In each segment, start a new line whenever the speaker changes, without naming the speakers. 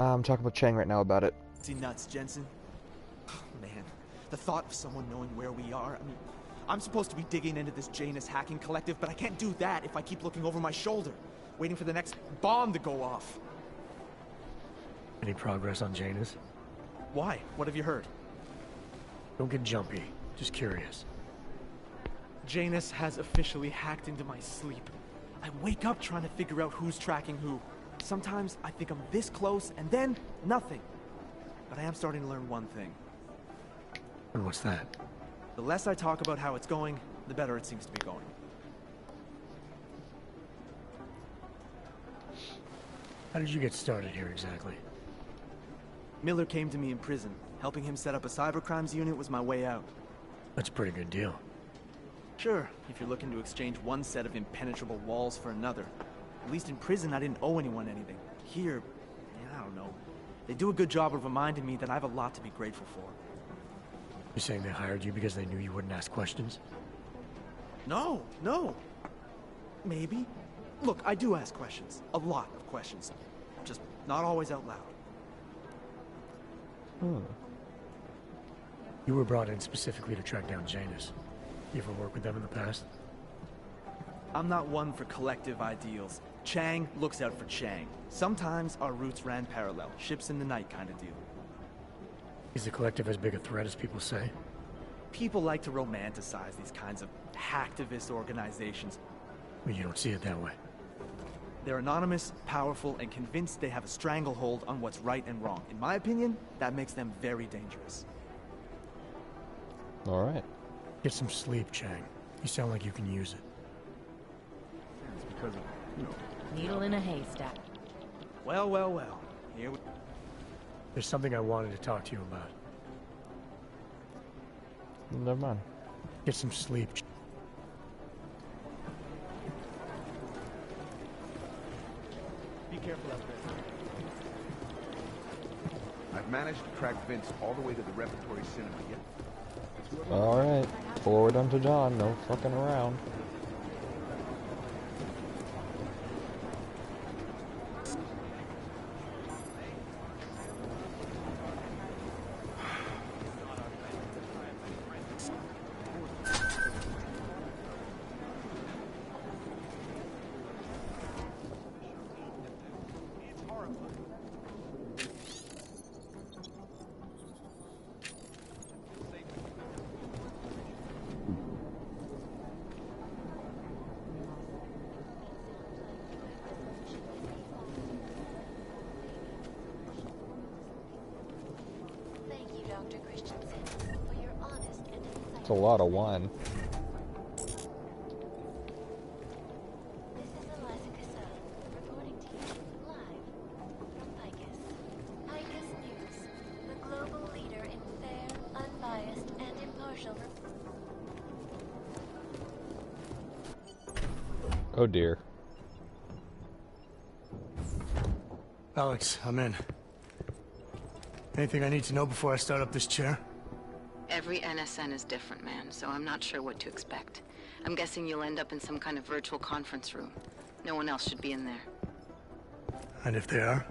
I'm talking with Chang right now about it.
Is he nuts, Jensen? Oh, man, the thought of someone knowing where we are, I mean, I'm supposed to be digging into this Janus hacking collective, but I can't do that if I keep looking over my shoulder, waiting for the next bomb to go off.
Any progress on Janus?
Why? What have you heard?
Don't get jumpy. Just curious.
Janus has officially hacked into my sleep. I wake up trying to figure out who's tracking who. Sometimes I think I'm this close, and then nothing. But I am starting to learn one thing.
And what's that?
The less I talk about how it's going, the better it seems to be going.
How did you get started here exactly?
Miller came to me in prison. Helping him set up a cybercrimes unit was my way out.
That's a pretty good deal.
Sure, if you're looking to exchange one set of impenetrable walls for another. At least in prison, I didn't owe anyone anything. Here, I don't know. They do a good job of reminding me that I have a lot to be grateful for.
You're saying they hired you because they knew you wouldn't ask questions?
No, no. Maybe. Look, I do ask questions. A lot of questions. Just not always out loud.
You were brought in specifically to track down Janus. You ever worked with them in the past?
I'm not one for collective ideals. Chang looks out for Chang. Sometimes our routes ran parallel, ships in the night kind of deal.
Is the collective as big a threat as people say?
People like to romanticize these kinds of hacktivist organizations.
Well, you don't see it that way.
They're anonymous, powerful, and convinced they have a stranglehold on what's right and wrong. In my opinion, that makes them very dangerous.
Alright.
Get some sleep, Chang. You sound like you can use it.
It's because of,
Needle in a haystack.
Well, well, well. Here we...
There's something I wanted to talk to you about.
Never mind.
Get some sleep.
Be careful out there.
I've managed to track Vince all the way to the repertory cinema yet.
Alright. Forward unto John. No fucking around. It's a lot of wine. Oh dear.
Alex, I'm in. Anything I need to know before I start up this chair?
Every NSN is different, man, so I'm not sure what to expect. I'm guessing you'll end up in some kind of virtual conference room. No one else should be in there.
And if they are?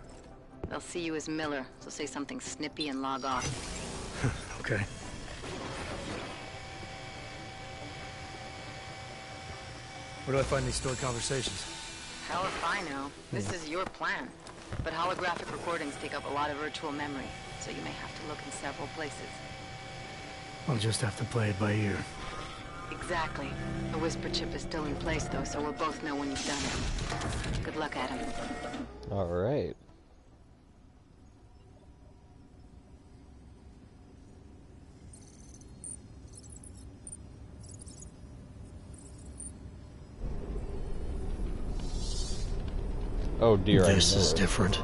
They'll see you as Miller, so say something snippy and log off.
Okay. Where do I find these stored conversations?
Hell if I know. This is your plan. But holographic recordings take up a lot of virtual memory, so you may have to look in several places.
I'll just have to play it by ear.
Exactly. The whisper chip is still in place, though, so we'll both know when you've done it. Good luck, Adam.
Alright. Oh dear,
This is different.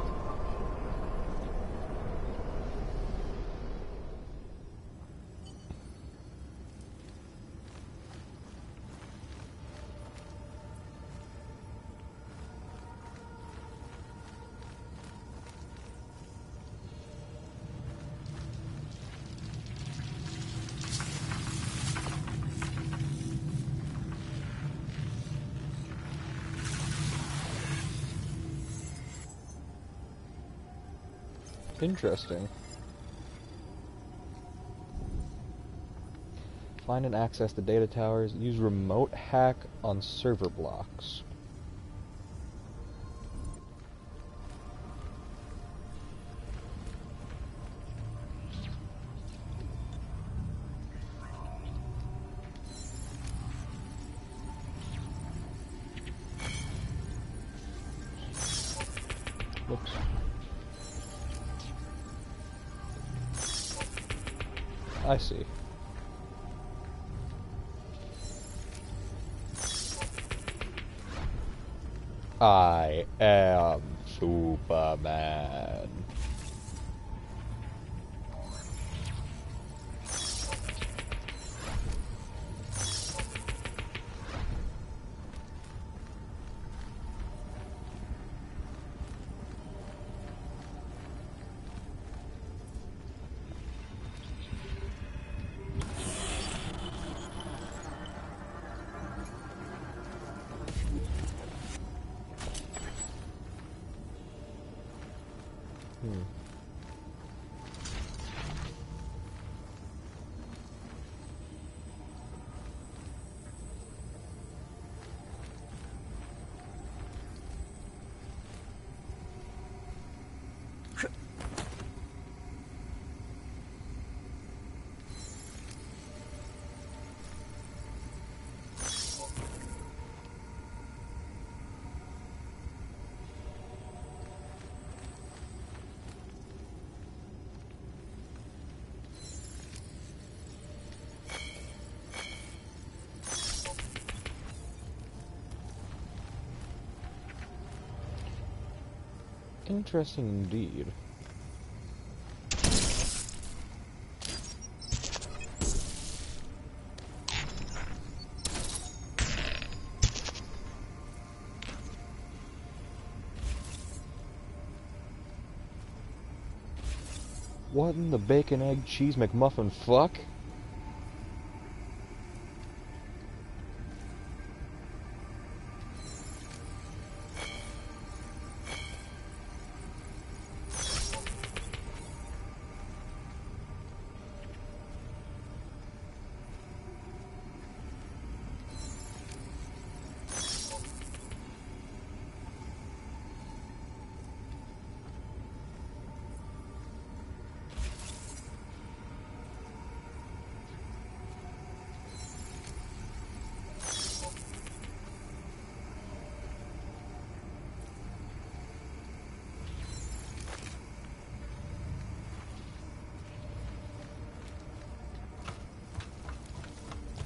Interesting. Find and access the data towers. Use remote hack on server blocks. Whoops. I see. I am Superman. Interesting indeed. What in the bacon, egg, cheese, McMuffin fuck?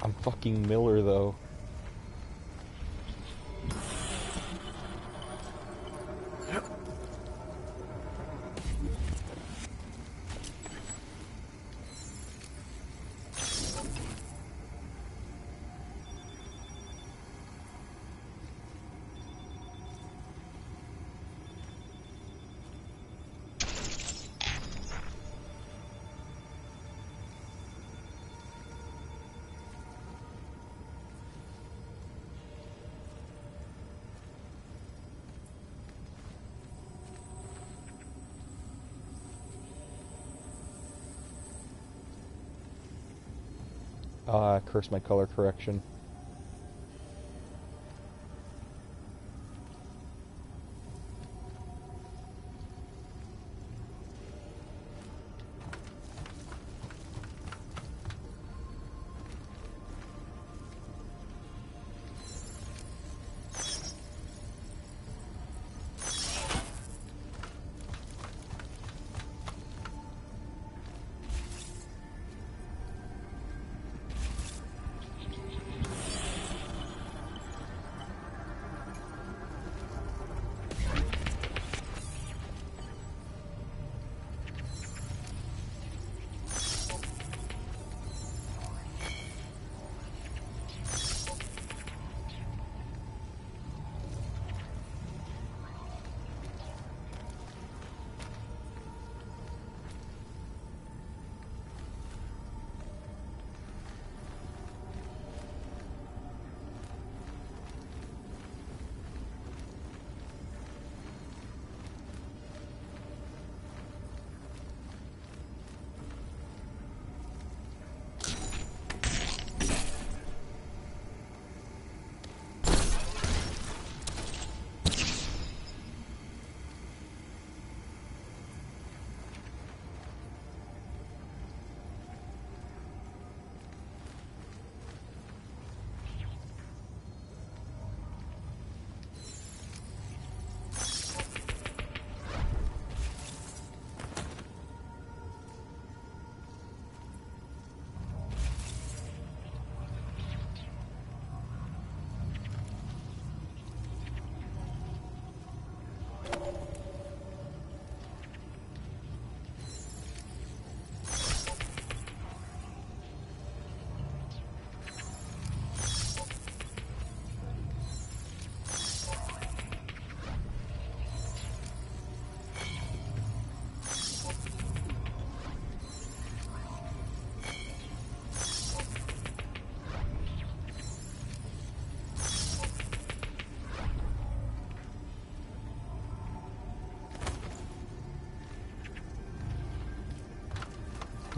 I'm fucking Miller, though. Curse my color correction.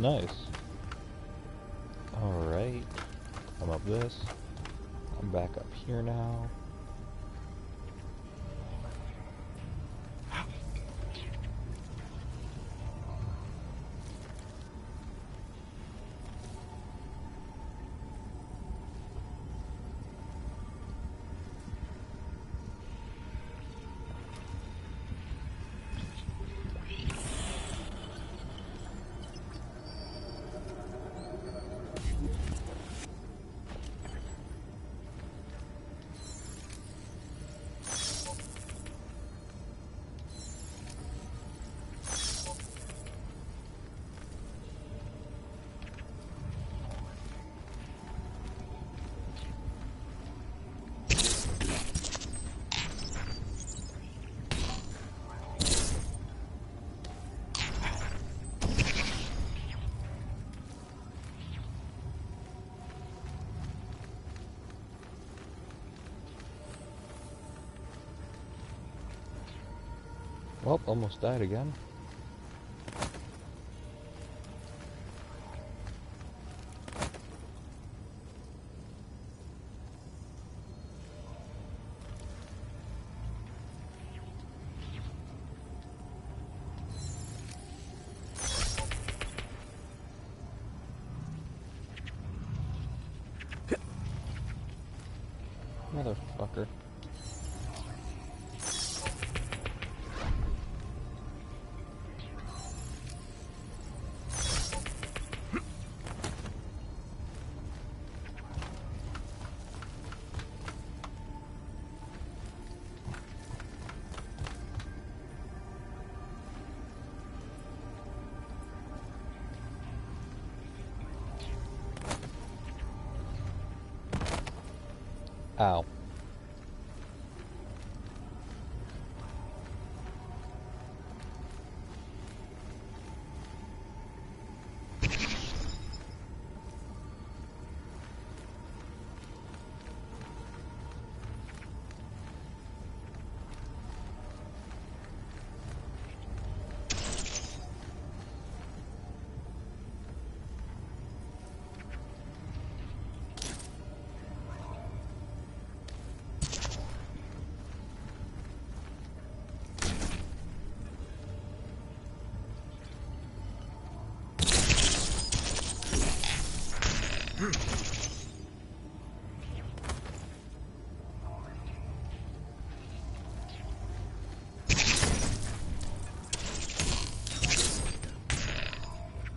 Nice. Alright. I'm up this. I'm back up here now. Well, almost died again. Motherfucker. Ow.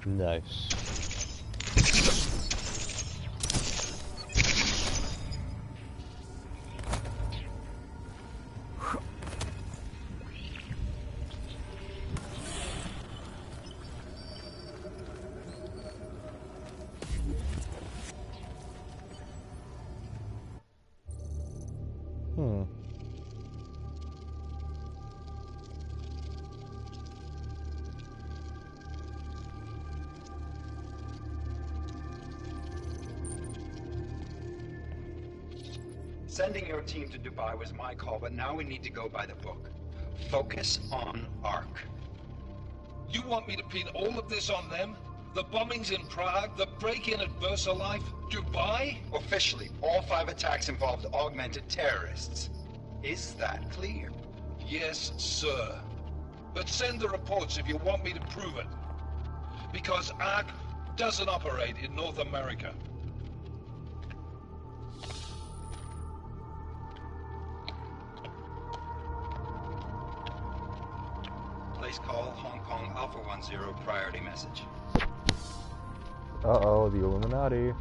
Nice.
Sending your team to Dubai was my call, but now we need to go by the book. Focus on Ark.
You want me to pin all of this on them? The bombings in Prague, the break-in at VersaLife, Dubai?
Officially, all 5 attacks involved augmented terrorists. Is that clear?
Yes, sir. But send the reports if you want me to prove it. Because Ark doesn't operate in North America.
Please call Hong Kong Alpha 10 priority message.
Uh-oh, the Illuminati.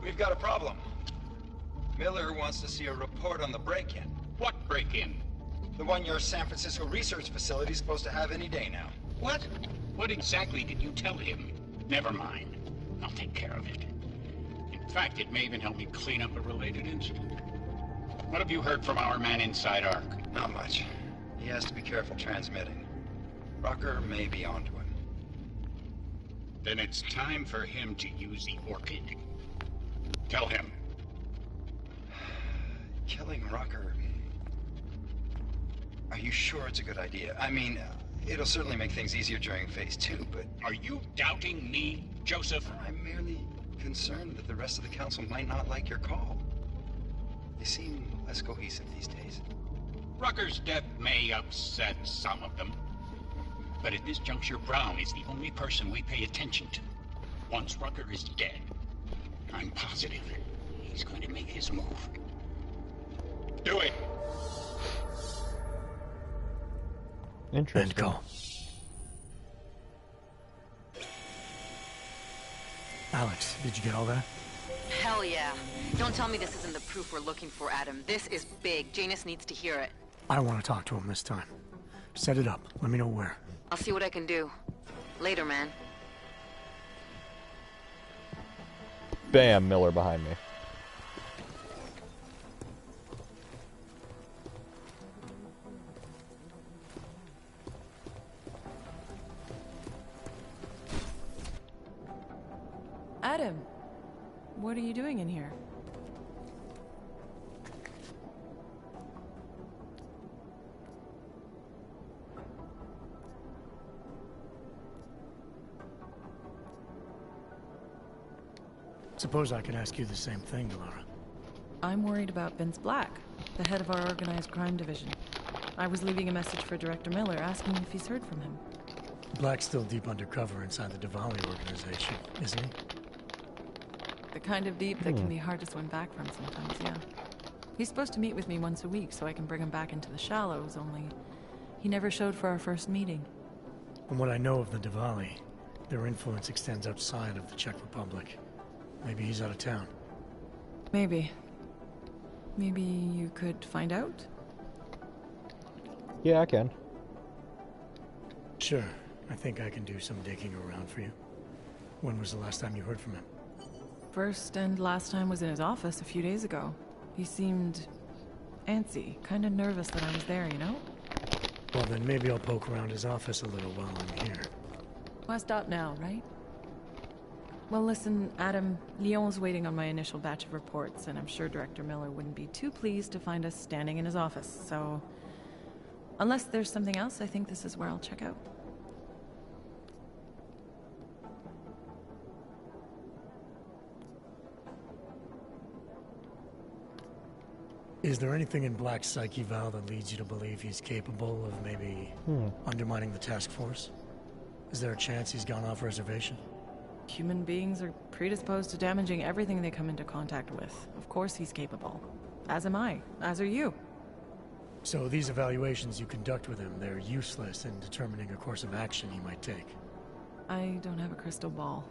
We've got a problem. Miller wants to see a report on the break-in.
What break-in?
The one your San Francisco research facility is supposed to have any day now.
What? What exactly did you tell him? Never mind. I'll take care of it. In fact, it may even help me clean up a related incident. What have you heard from our man inside Ark?
Not much. He has to be careful transmitting. Rucker may be onto him.
Then it's time for him to use the Orchid. Tell him.
Killing Rucker... Are you sure it's a good idea? I mean, It'll certainly make things easier during Phase 2, but
Are you doubting me, Joseph?
I'm merely concerned that the rest of the council might not like your call. They seem less cohesive these days.
Rucker's death may upset some of them. But at this juncture, Brown is the only person we pay attention to. Once Rucker is dead, I'm positive he's going to make his move. Do it!
Interesting.
End call. Alex, did you get all that?
Hell yeah. Don't tell me this isn't the proof we're looking for, Adam. This is big. Janus needs to hear it.
I want to talk to him this time. Set it up. Let me know where.
I'll see what I can do. Later, man.
Bam, Miller behind me.
Adam, what are you doing in here?
Suppose I could ask you the same thing, Laura.
I'm worried about Vince Black, the head of our organized crime division. I was leaving a message for Director Miller asking if he's heard from him.
Black's still deep undercover inside the Diwali organization, isn't he?
The kind of deep that can be hard to swim back from sometimes, yeah. He's supposed to meet with me once a week so I can bring him back into the shallows, only he never showed for our first meeting.
From what I know of the Diwali, their influence extends outside of the Czech Republic. Maybe he's out of town.
Maybe. Maybe you could find out?
Yeah, I can.
Sure. I think I can do some digging around for you. When was the last time you heard from him?
First and last time was in his office a few days ago. He seemed antsy, kind of nervous that I was there, you know?
Well, then maybe I'll poke around his office a little while I'm here.
Well, I stop now, right? Well, listen, Adam, Lyon's waiting on my initial batch of reports, and I'm sure Director Miller wouldn't be too pleased to find us standing in his office, so... Unless there's something else, I think this is where I'll check out.
Is there anything in Black's psyche, Val, that leads you to believe he's capable of maybe undermining the task force? Is there a chance he's gone off reservation?
Human beings are predisposed to damaging everything they come into contact with. Of course he's capable. As am I. As are you.
So these evaluations you conduct with him, they're useless in determining a course of action he might take.
I don't have a crystal ball.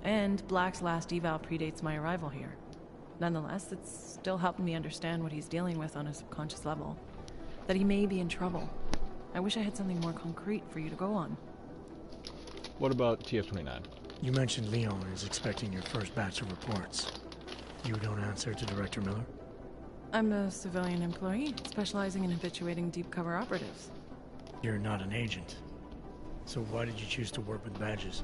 And Black's last eval predates my arrival here. Nonetheless, it's still helping me understand what he's dealing with on a subconscious level. That he may be in trouble. I wish I had something more concrete for you to go on.
What about TF-29?
You mentioned Leon is expecting your first batch of reports. You don't answer to Director Miller?
I'm a civilian employee, specializing in habituating deep cover operatives.
You're not an agent. So why did you choose to work with badges?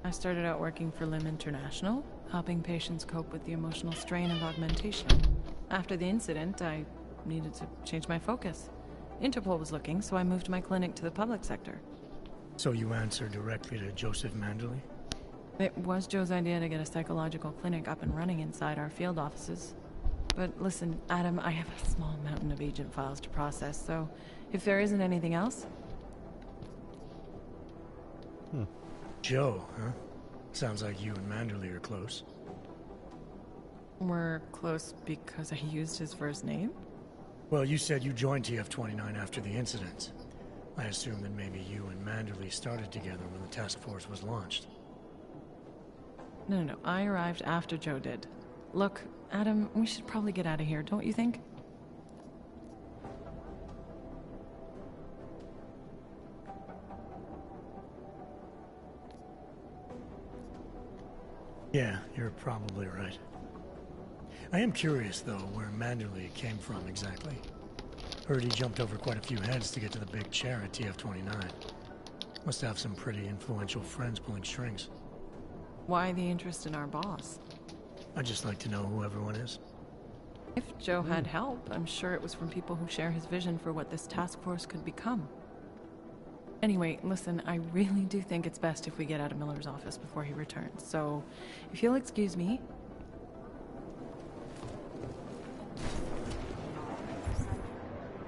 I started out working for Lim International, helping patients cope with the emotional strain of augmentation. After the incident, I needed to change my focus. Interpol was looking, so I moved my clinic to the public sector.
So you answer directly to Joseph Manderley?
It was Joe's idea to get a psychological clinic up and running inside our field offices. But listen, Adam, I have a small mountain of agent files to process, so if there isn't anything else...
Joe, huh? Sounds like you and Manderley are close.
We're close because I used his first name?
Well, you said you joined TF-29 after the incident. I assume that maybe you and Manderley started together when the task force was launched.
No. I arrived after Joe did. Look, Adam, we should probably get out of here, don't you think?
Yeah, you're probably right. I am curious, though, where Manderley came from exactly. Heard he jumped over quite a few heads to get to the big chair at TF-29. Must have some pretty influential friends pulling strings.
Why the interest in our boss?
I'd just like to know who everyone is.
If Joe had help, I'm sure it was from people who share his vision for what this task force could become. Anyway, listen, I really do think it's best if we get out of Miller's office before he returns. So, if you'll excuse me.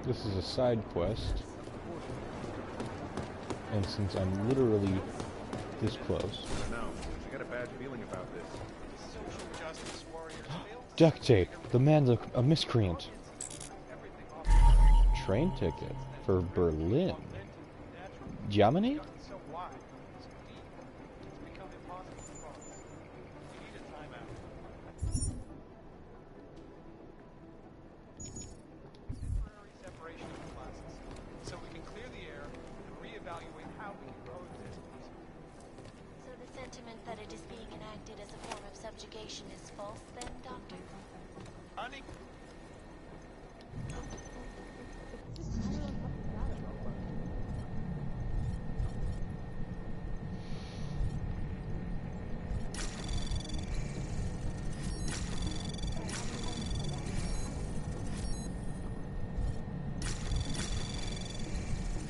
This is a side quest. And since I'm literally this close.
I got a bad feeling about this.
Duct tape! The man's a miscreant. Train ticket for Berlin. Germany?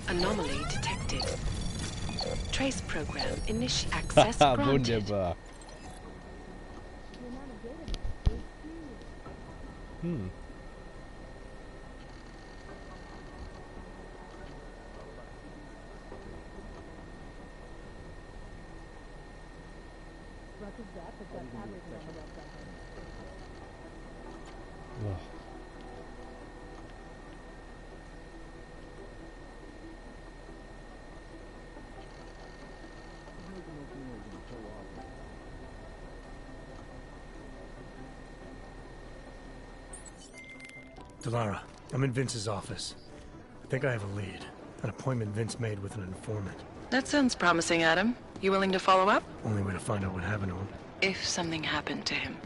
Anomaly detected. Trace program access granted.
Wunderbar. Ugh.
Delara, I'm in Vince's office. I think I have a lead. An appointment Vince made with an informant.
That sounds promising, Adam. You willing to follow up?
Only way to find out what happened to him.
If something happened to him.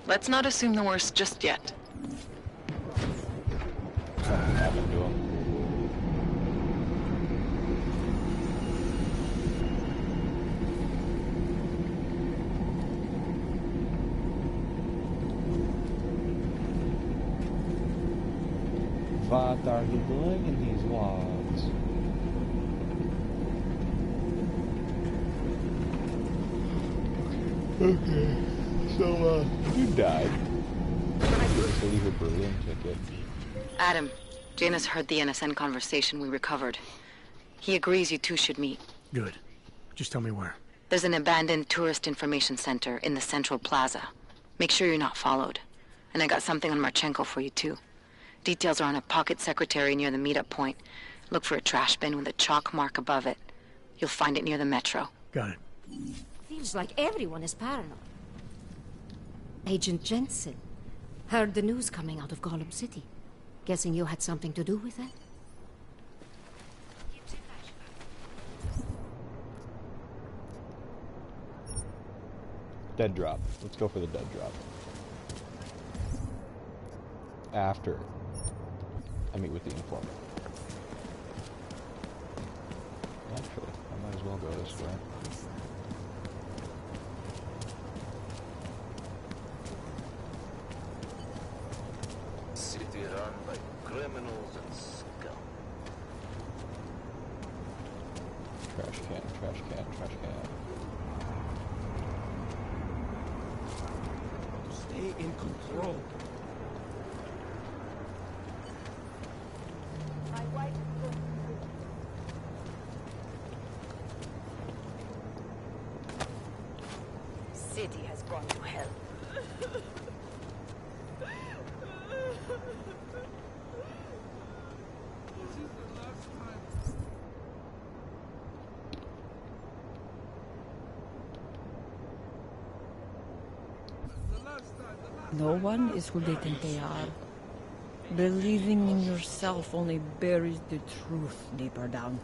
Let's not assume the worst just yet.
Something happened to him. What are you doing in these walls? Okay, so, you died. So leave a Berlin ticket.
Adam, Janus heard the NSN conversation we recovered. He agrees you two should meet.
Good. Just tell me where.
There's an abandoned tourist information center in the central plaza. Make sure you're not followed. And I got something on Marchenko for you, too. Details are on a pocket secretary near the meetup point. Look for a trash bin with a chalk mark above it. You'll find it near the metro.
Got it.
Feels like everyone is paranoid. Agent Jensen. Heard the news coming out of Gollum City. Guessing you had something to do with it?
Dead drop. Let's go for the dead drop. After I meet with the informant. Actually, I might as well go this way.
City run by criminals and scum.
Trash can, trash can, trash can.
Stay in control.
City has gone to hell.
No one is who they think they are. Believing in yourself only buries the truth deeper down.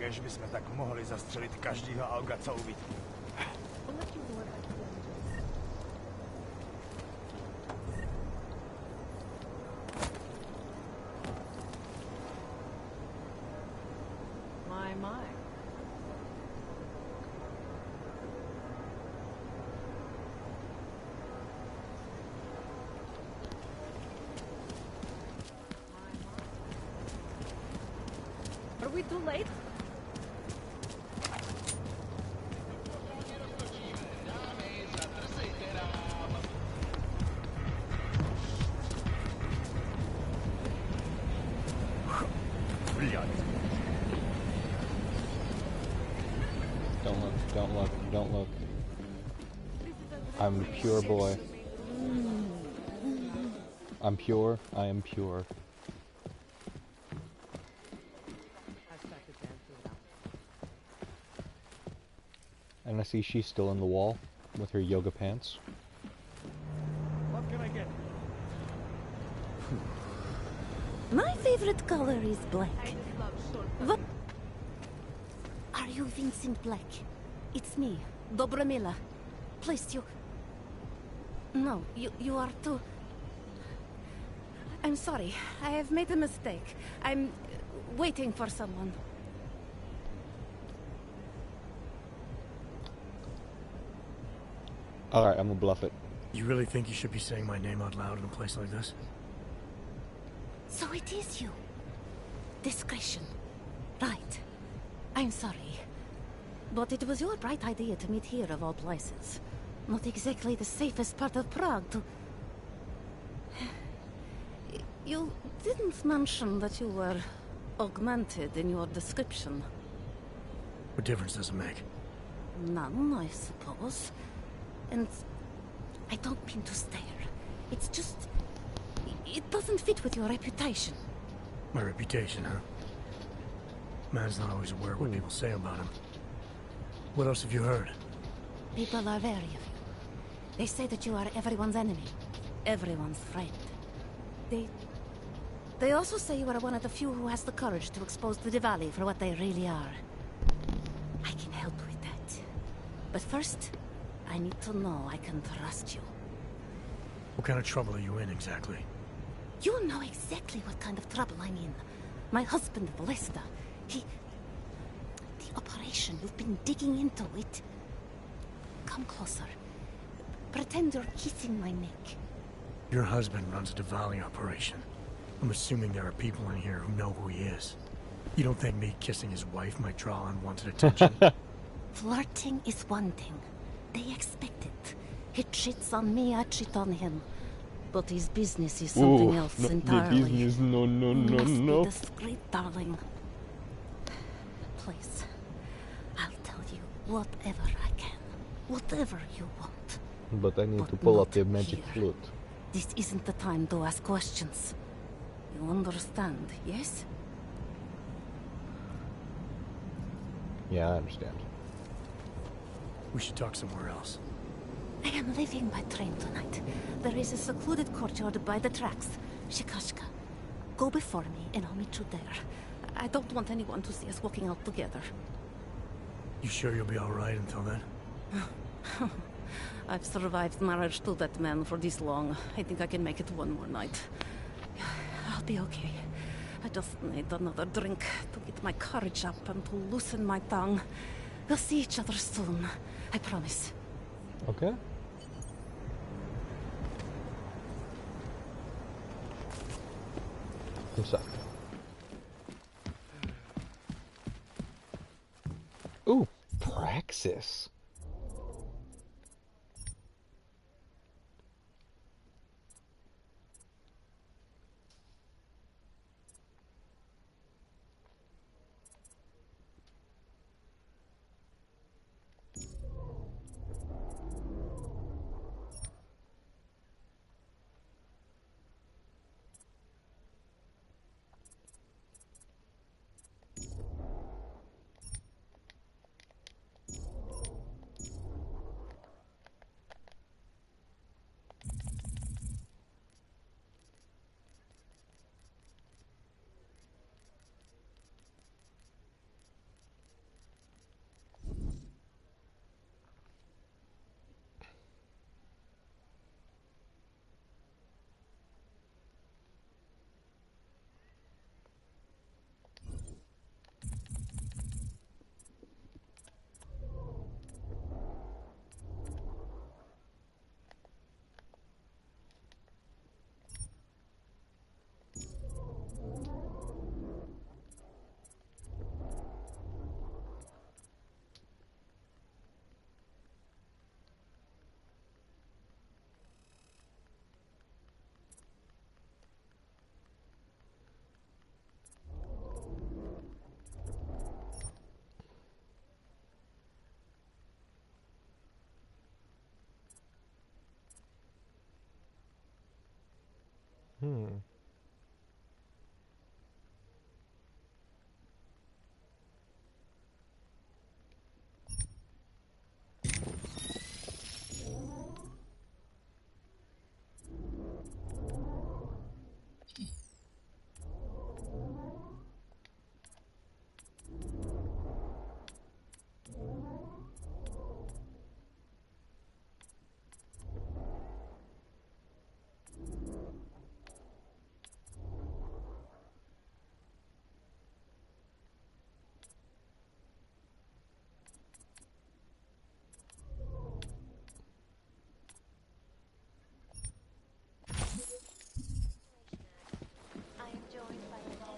Kež bychom tak mohli zastřelit každýho auga, co uvidí.
My. Are we too late?
Don't look, don't look. I'm a pure boy. I'm pure, I am pure. And I see she's still in the wall with her yoga pants.
What can I get?
My favorite color is black. What? Are you Vincent Black? It's me, Dobramila. Please, you... No, you are too... I'm sorry. I have made a mistake. I'm waiting for someone.
Alright, I'm gonna bluff it.
You really think you should be saying my name out loud in a place like this?
So it is you. Discretion. Right. I'm sorry. But it was your bright idea to meet here of all places. Not exactly the safest part of Prague to... You didn't mention that you were augmented in your description.
What difference does it make?
None, I suppose. And I don't mean to stare. It's just... It doesn't fit with your reputation.
My reputation, huh? Man's not always aware of what people say about him. What else have you heard?
People are wary of you. They say that you are everyone's enemy. Everyone's friend. They also say you are one of the few who has the courage to expose the Diwali for what they really are. I can help with that. But first, I need to know I can trust you.
What kind of trouble are you in, exactly?
You know exactly what kind of trouble I'm in. My husband, Lester, he... The operation, you've been digging into it. Come closer. Pretend you're kissing my neck.
Your husband runs a Diwali operation. I'm assuming there are people in here who know who he is. You don't think me kissing his wife might draw unwanted attention?
Flirting is one thing. They expect it. He cheats on me, I cheat on him. But his business is something else entirely.
The business, no.
Be discreet, darling. Please, I'll tell you whatever I can. Whatever you want.
But I need to pull up the magic flute.
This isn't the time to ask questions. You understand, yes?
Yeah, I understand.
We should talk somewhere else.
I am leaving by train tonight. There is a secluded courtyard by the tracks. Shikashka. Go before me and I'll meet you there. I don't want anyone to see us walking out together.
You sure you'll be alright until then?
I've survived marriage to that man for this long. I think I can make it one more night. I'll be okay. I just need another drink to get my courage up and to loosen my tongue. We'll see each other soon. I promise.
Okay. What's up? Ooh, Praxis.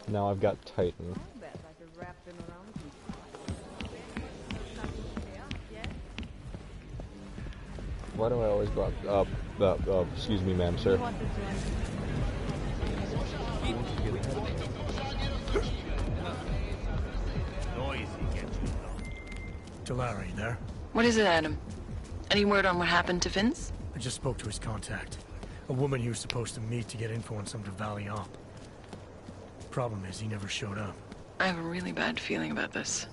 Now I've got Titan. Why do I always go up? Excuse me, ma'am, sir.
Larry, there?
What is it, Adam? Any word on what happened to Vince?
I just spoke to his contact. A woman he was supposed to meet to get info on some Valley op. Problem is, he never showed up.
I have a really bad feeling about this.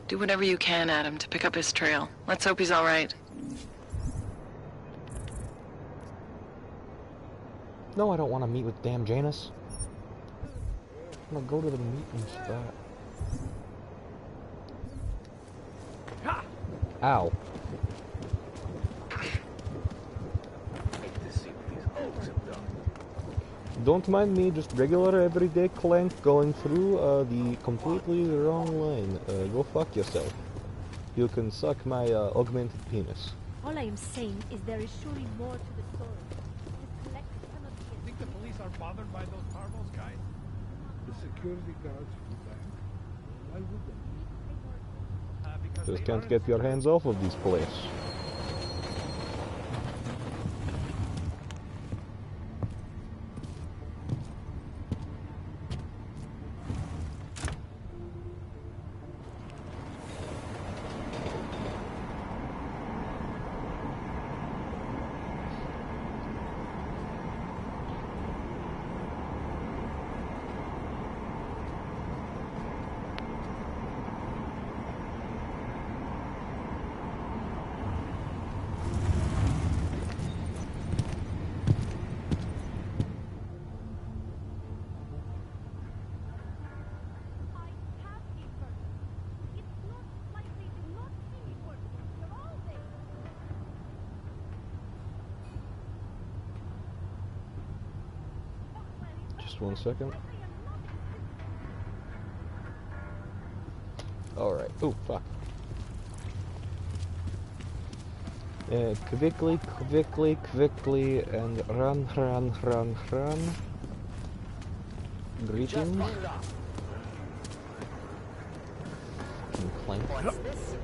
Do whatever you can, Adam, to pick up his trail. Let's hope he's all right.
No, I don't want to meet with damn Janus. I'm gonna go to the meeting spot. Ow. Don't mind me, just regular everyday Clank going through the completely wrong line. Go fuck yourself. You can suck my augmented penis.
All I am saying is there is surely more to the story. This collective cannot be...
Think the police are bothered by those Tarvos guys?
The security guards for the bank. Why would they?
Just can't get your hands off of these police. Just 1 second. Alright. Oh, fuck. Quickly, and run. Greetings. Fucking Clank.
What's this?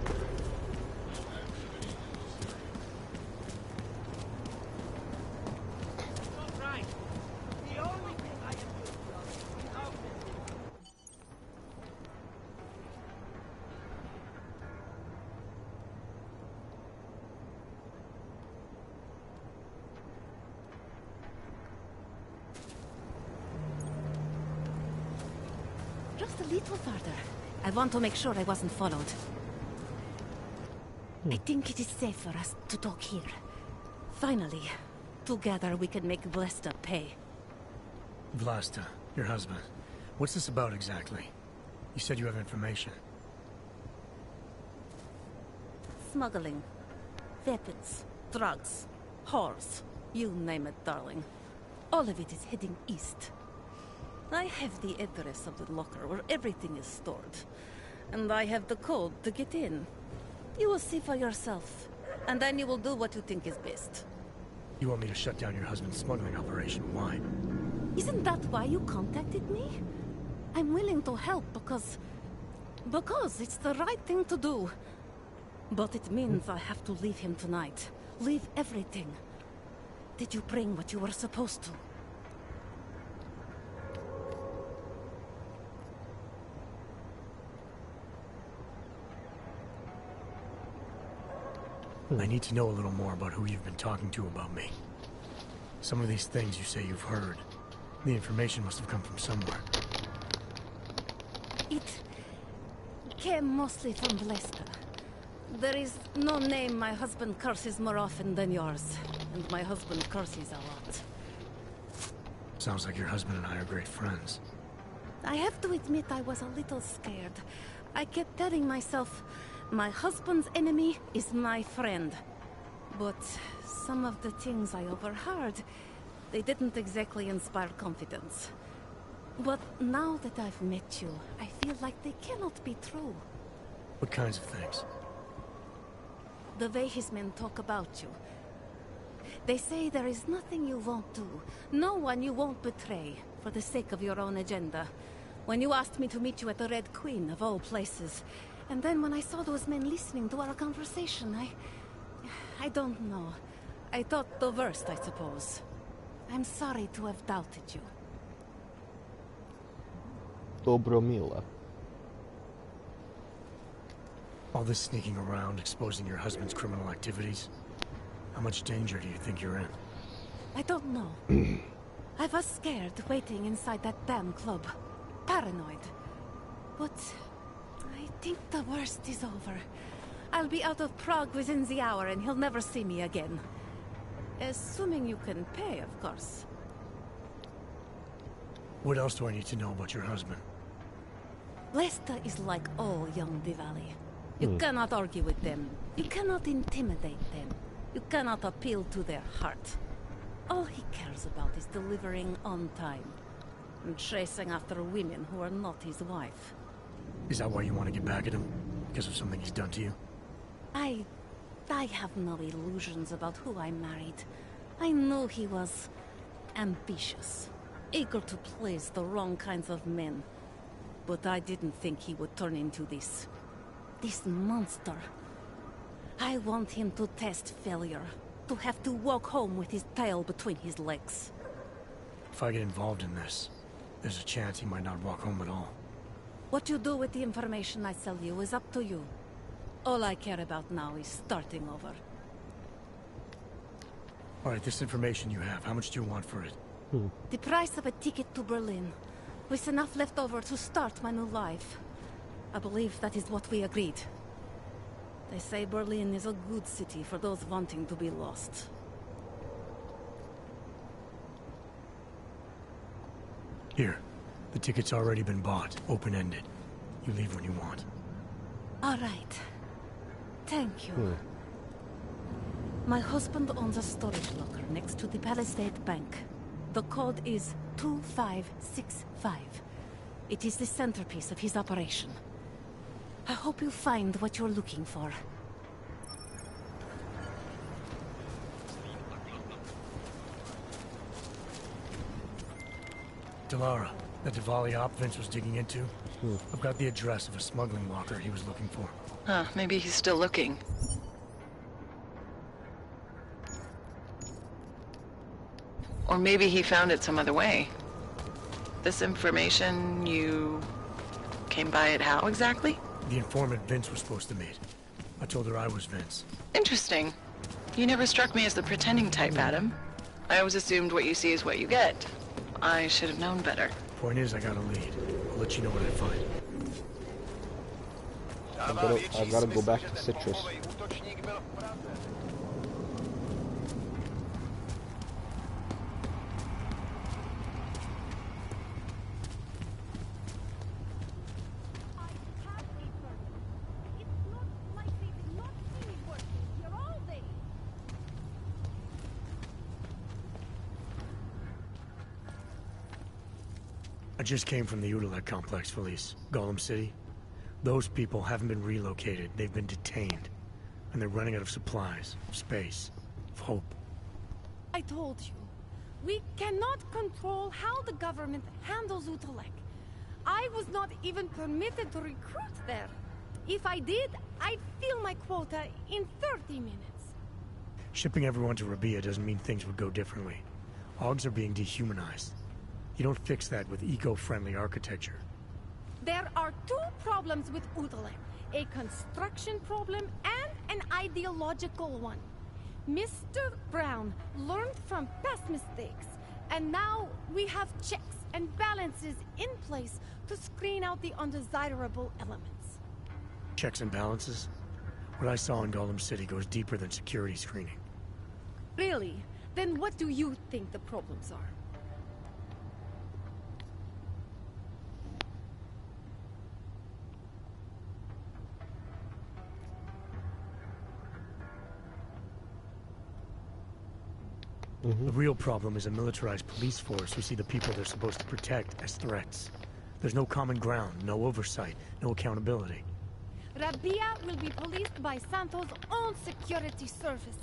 Just a little further. I want to make sure I wasn't followed. I think it is safe for us to talk here. Finally, together we can make Vlasta pay.
Vlasta, your husband. What's this about exactly? You said you have information.
Smuggling. Weapons. Drugs. Whores. You name it, darling. All of it is heading east. I have the address of the locker where everything is stored. And I have the code to get in. You will see for yourself. And then you will do what you think is best.
You want me to shut down your husband's smuggling operation? Why?
Isn't that why you contacted me? I'm willing to help because it's the right thing to do. But it means I have to leave him tonight. Leave everything. Did you bring what you were supposed to?
I need to know a little more about who you've been talking to about me. Some of these things you say you've heard. The information must have come from somewhere.
It came mostly from Blesta. There is no name my husband curses more often than yours. And my husband curses a lot.
Sounds like your husband and I are great friends.
I have to admit I was a little scared. I kept telling myself, my husband's enemy is my friend. But some of the things I overheard, they didn't exactly inspire confidence. But now that I've met you, I feel like they cannot be true.
What kinds of things?
The way his men talk about you. They say there is nothing you won't do, no one you won't betray, for the sake of your own agenda. When you asked me to meet you at the Red Queen, of all places, and then when I saw those men listening to our conversation, I don't know. I thought the worst, I suppose. I'm sorry to have doubted you.
Dobromila.
All this sneaking around, exposing your husband's criminal activities. How much danger do you think you're in?
I don't know. I was scared waiting inside that damn club. Paranoid. But I think the worst is over. I'll be out of Prague within the hour and he'll never see me again. Assuming you can pay, of course.
What else do I need to know about your husband?
Lesta is like all young Diwali. You cannot argue with them. You cannot intimidate them. You cannot appeal to their heart. All he cares about is delivering on time. And chasing after women who are not his wife.
Is that why you want to get back at him? Because of something he's done to you?
I have no illusions about who I married. I knew he was ambitious. Eager to please the wrong kinds of men. But I didn't think he would turn into this monster. I want him to test failure. To have to walk home with his tail between his legs.
If I get involved in this, there's a chance he might not walk home at all.
What you do with the information I sell you is up to you. All I care about now is starting over.
Alright, this information you have, how much do you want for it?
The price of a ticket to Berlin. With enough left over to start my new life. I believe that is what we agreed. They say Berlin is a good city for those wanting to be lost.
Here. The ticket's already been bought, open-ended. You leave when you want.
All right. Thank you. My husband owns a storage locker next to the Palisade Bank. The code is 2565. It is the centerpiece of his operation. I hope you find what you're looking for.
Delara, the Diwali op Vince was digging into? I've got the address of a smuggling locker he was looking for.
Huh, maybe he's still looking. Or maybe he found it some other way. This information, you came by it how exactly?
The informant Vince was supposed to meet. I told her I was Vince.
Interesting. You never struck me as the pretending type, Adam. I always assumed what you see is what you get. I should have known better.
Point is, I got a lead. I'll let you know what I find.
I gotta go back to Citrus.
I just came from the Udalek complex, Felice. Golem City. Those people haven't been relocated. They've been detained. And they're running out of supplies, of space, of hope.
I told you. We cannot control how the government handles Udalek. I was not even permitted to recruit there. If I did, I'd fill my quota in 30 minutes.
Shipping everyone to Rabia doesn't mean things would go differently. Augs are being dehumanized. You don't fix that with eco-friendly architecture.
There are two problems with Udalek. A construction problem and an ideological one. Mr. Brown learned from past mistakes And now we have checks and balances in place to screen out the undesirable elements.
Checks and balances? What I saw in Golem City goes deeper than security screening.
Really? Then what do you think the problems are?
The real problem is a militarized police force who see the people they're supposed to protect as threats. There's no common ground, no oversight, no accountability.
Rabia will be policed by Santos' own security services.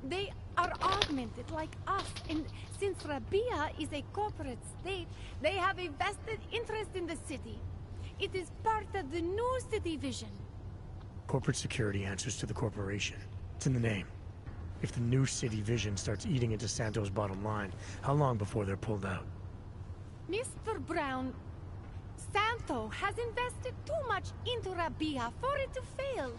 They are augmented like us, and since Rabia is a corporate state, they have a vested interest in the city. It is part of the new city vision.
Corporate security answers to the corporation. It's in the name. If the new city vision starts eating into Santos' bottom line, how long before they're pulled out?
Mr. Brown, Santo has invested too much into Rabia for it to fail.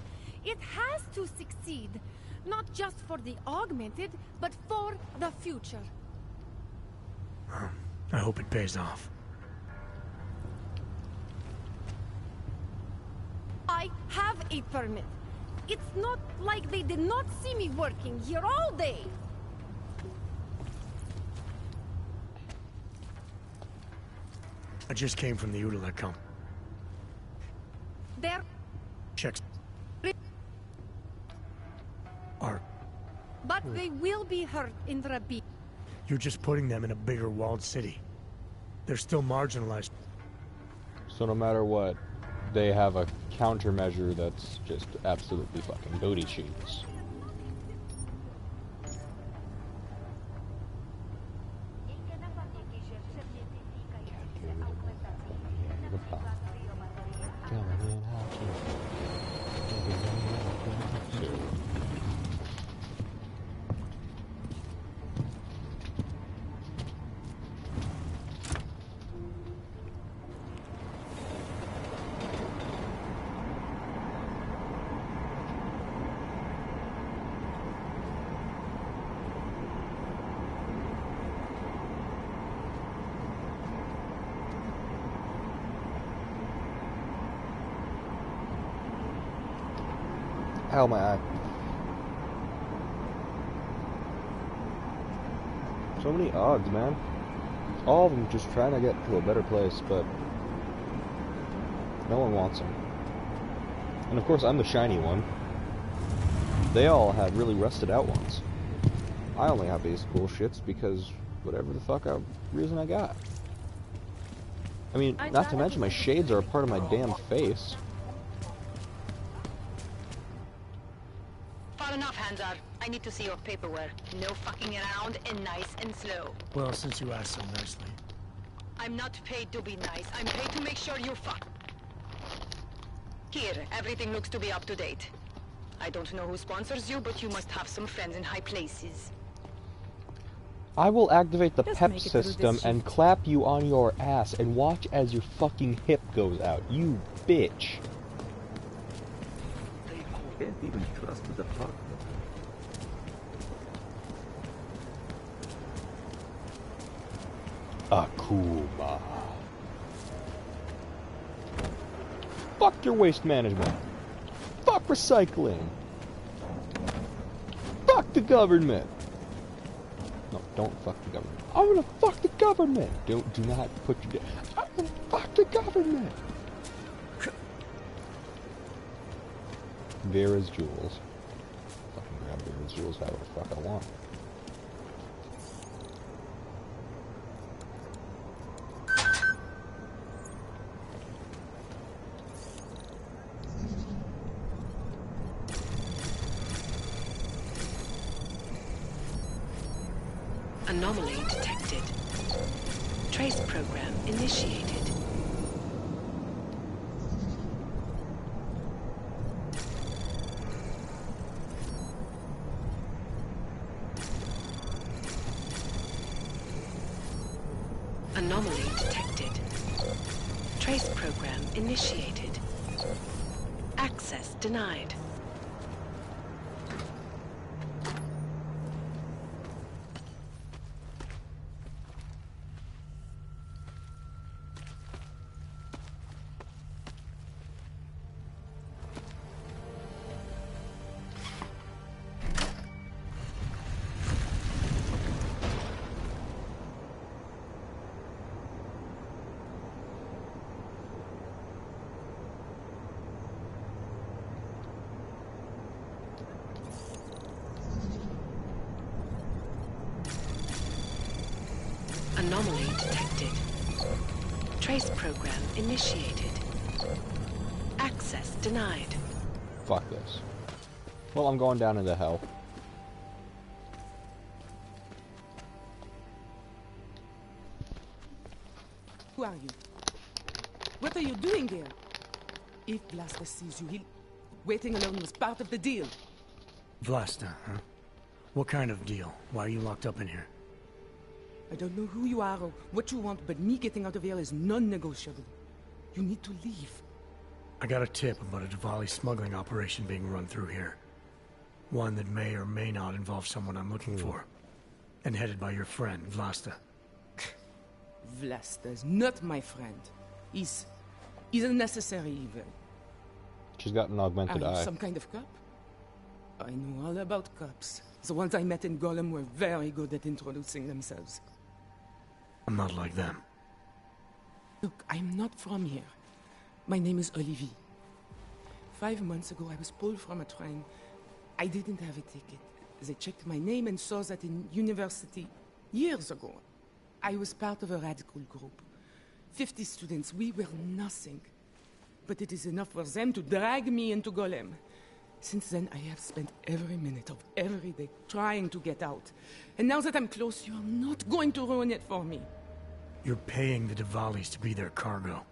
It has to succeed, not just for the augmented, but for the future.
I hope it pays off.
I have a permit. It's not like they did not see me working here all day.
I just came from the Udalek camp.
There
Checks are...
But they will be hurt in Rabia.
You're just putting them in a bigger walled city. They're still marginalized.
So no matter what, they have a countermeasure that's just absolutely fucking booty cheeks. Ow, my eye. So many odds, man. All of them just trying to get to a better place, but no one wants them. And of course, I'm the shiny one. They all have really rusted out ones. I only have these cool shits because whatever the fuck reason I got. I mean, not to mention my shades are a part of my damn face.
Enough, Hanzar. I need to see your paperwork. No fucking around and nice and slow.
Well, since you asked so nicely.
I'm not paid to be nice. I'm paid to make sure you fuck. Here, everything looks to be up to date. I don't know who sponsors you, but you must have some friends in high places.
I will activate the
Just
PEP
make it through
system
this
and
shift.
clap you on your ass and watch as your fucking hip goes out. You bitch.
Can't even trust the department.
Akuma. Fuck your waste management. Fuck recycling. Fuck the government. No, don't fuck the government. I'm gonna fuck the government. Do not put your... I'm gonna fuck the government. Vera's jewels. Fucking grab Vera's jewels however the fuck I want.
Anomaly detected. Trace program initiated. Anomaly detected. Trace program initiated. Access denied. Anomaly detected. Trace program initiated. Access denied.
Fuck this. Well, I'm going down into hell.
Who are you? What are you doing here? If Blaster sees you, he'll... Waiting alone was part of the deal.
Vlasta, huh? What kind of deal? Why are you locked up in here?
I don't know who you are or what you want, but me getting out of here is non-negotiable. You need to leave.
I got a tip about a Diwali smuggling operation being run through here. One that may or may not involve someone I'm looking for. And headed by your friend, Vlasta.
Vlasta's not my friend. He's a necessary evil.
She's got an augmented
Are you
eye.
some kind of cop? I know all about cops. The ones I met in Golem were very good at introducing themselves.
I'm not like them.
Look, I'm not from here. My name is Olivier. 5 months ago, I was pulled from a train. I didn't have a ticket. They checked my name and saw that in university years ago. I was part of a radical group. 50 students, we were nothing. But it is enough for them to drag me into Golem. Since then, I have spent every minute of every day trying to get out. And now that I'm close, you're not going to ruin it for me.
You're paying the Diwalis to be their cargo.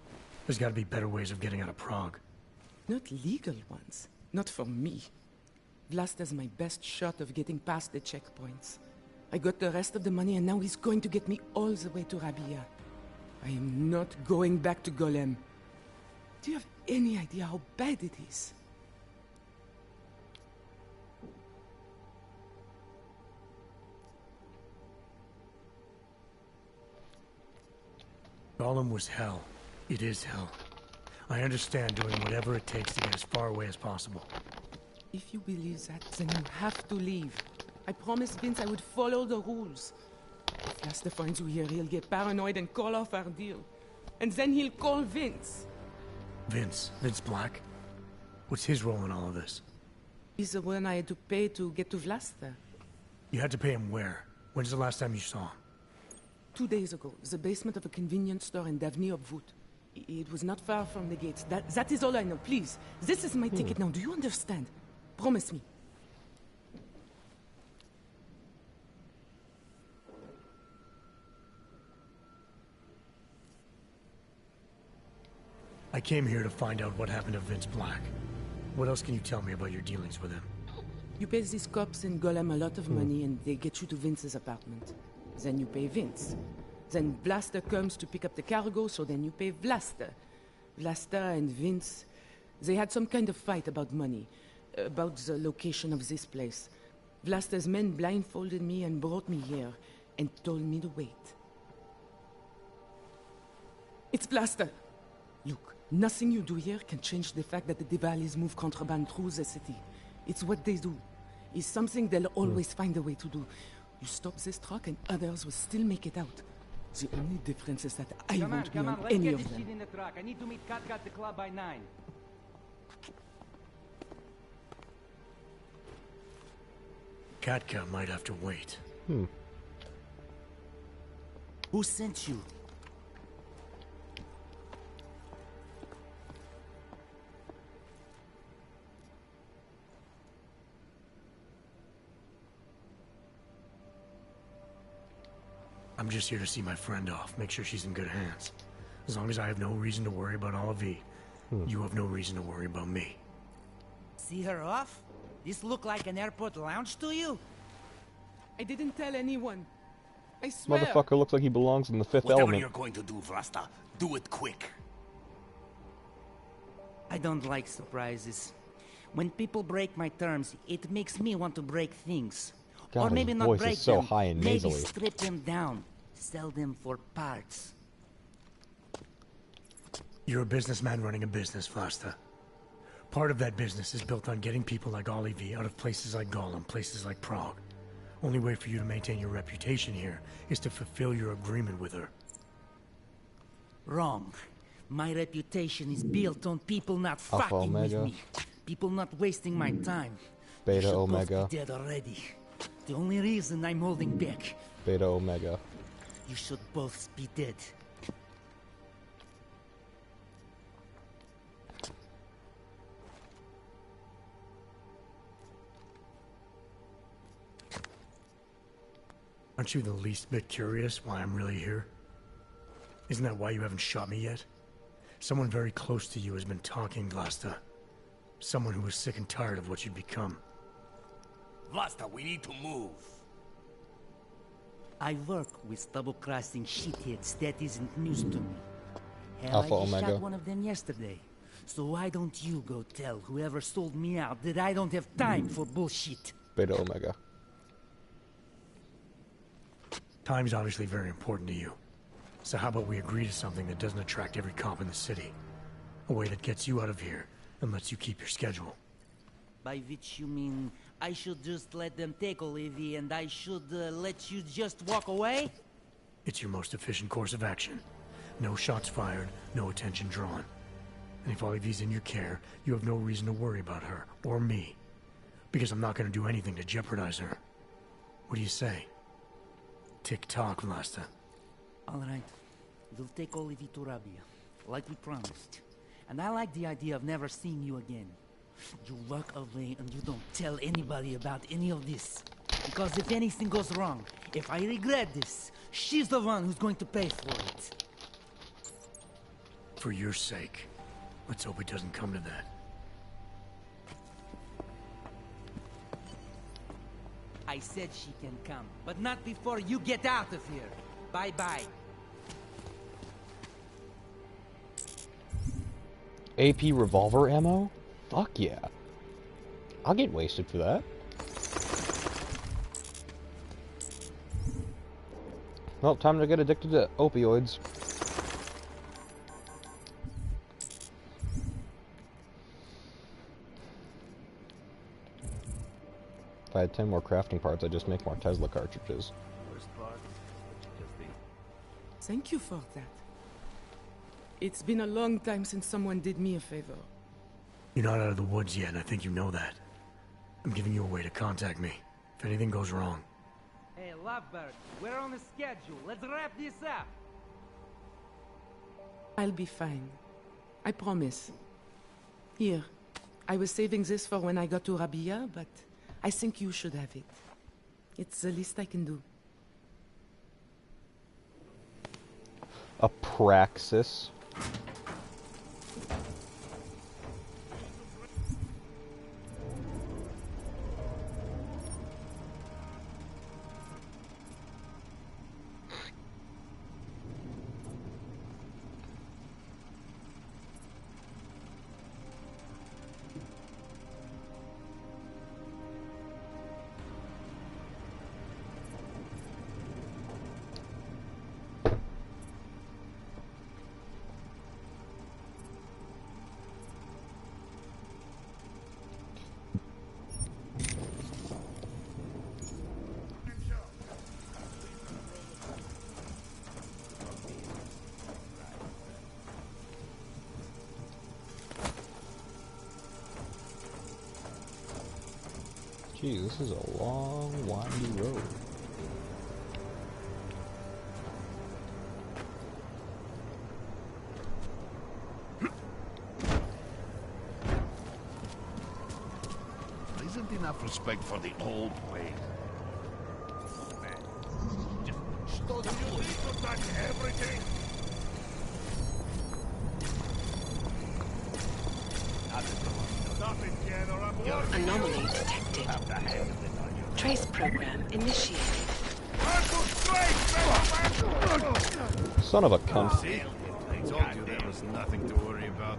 There's gotta be better ways of getting out of Prague.
Not legal ones. Not for me. Vlasta's my best shot of getting past the checkpoints. I got the rest of the money and now he's going to get me all the way to Rabia. I am not going back to Golem. Do you have any idea how bad it is?
Golem was hell. It is hell. I understand doing whatever it takes to get as far away as possible.
If you believe that, then you have to leave. I promised Vince I would follow the rules. If Vlasta finds you here, he'll get paranoid and call off our deal. And then he'll call Vince.
Vince Black? What's his role in all of this?
He's the one I had to pay to get to Vlasta.
You had to pay him where? When's the last time you saw him?
2 days ago, the basement of a convenience store in Davny Obvut. It was not far from the gates. That is all I know. Please, this is my ticket now. Do you understand? Promise me.
I came here to find out what happened to Vince Black. What else can you tell me about your dealings with him?
You pay these cops in Golem a lot of money and they get you to Vince's apartment. Then you pay Vince. Then Vlasta comes to pick up the cargo, so then you pay Vlasta. Vlasta and Vince, they had some kind of fight about money, about the location of this place. Vlasta's men blindfolded me and brought me here, and told me to wait. It's Vlasta! Look, nothing you do here can change the fact that the Diwalis move contraband through the city. It's what they do. It's something they'll always find a way to do. You stop this truck and others will still make it out. The only difference is that I won't be on any of them.
In the truck. I need to meet Katka at the club by 9.
Katka might have to wait.
Who sent you?
I'm just here to see my friend off, make sure she's in good hands. As long as I have no reason to worry about Olivier, you have no reason to worry about me.
See her off? This look like an airport lounge to you?
I didn't tell anyone. I swear.
Motherfucker looks like he belongs in the Fifth
Whatever
Element.
you're going to do, Vlasta, do it quick. I don't like surprises. When people break my terms, it makes me want to break things.
God,
or maybe
his
not
voice
break
is so
them,
high and
maybe
nasally.
strip them down, sell them for parts.
You're a businessman running a business, Vlasta. Part of that business is built on getting people like Olivier out of places like Golem, places like Prague. Only way for you to maintain your reputation here is to fulfill your agreement with her.
Wrong. My reputation is built on people not
Alpha
fucking with
Omega.
me. People not wasting my time.
Beta
You should
Omega.
both be dead already. The only reason I'm holding back.
Beta Omega.
You should both be dead.
Aren't you the least bit curious why I'm really here? Isn't that why you haven't shot me yet? Someone very close to you has been talking, Vlasta. Someone who is sick and tired of what you've become.
Vlasta, we need to move.
I work with double-crossing shitheads. That isn't news to me. Hell,
Alpha
I just
Omega.
shot one of them yesterday. So why don't you go tell whoever sold me out that I don't have time for bullshit?
Beta Omega.
Time's obviously very important to you. So how about we agree to something that doesn't attract every cop in the city? A way that gets you out of here and lets you keep your schedule.
By which you mean I should just let them take Olivia and I should let you just walk away?
It's your most efficient course of action. No shots fired, no attention drawn. And if Olivia's in your care, you have no reason to worry about her, or me. Because I'm not going to do anything to jeopardize her. What do you say? Tick-tock, Vlasta.
All right. We'll take Olivia to Rabia, like we promised. And I like the idea of never seeing you again. You walk away and you don't tell anybody about any of this. Because if anything goes wrong, if I regret this, she's the one who's going to pay for it.
For your sake, let's hope it doesn't come to that.
I said she can come, but not before you get out of here. Bye-bye.
AP revolver ammo? Fuck yeah. I'll get wasted for that. Well, time to get addicted to opioids. If I had 10 more crafting parts, I'd just make more Tesla cartridges.
Thank you for that. It's been a long time since someone did me a favor.
You're not out of the woods yet, and I think you know that. I'm giving you a way to contact me, if anything goes wrong.
Hey, Lovebird, we're on the schedule. Let's wrap this up.
I'll be fine. I promise. Here, I was saving this for when I got to Rabia, but I think you should have it. It's the least I can do.
A praxis. Gee, this is a long, windy road.
Isn't enough respect for the old ways. Do you need to touch everything?
Anomaly detected. Trace program initiated.
Son of a cunt.
See? I told you there was nothing to worry about.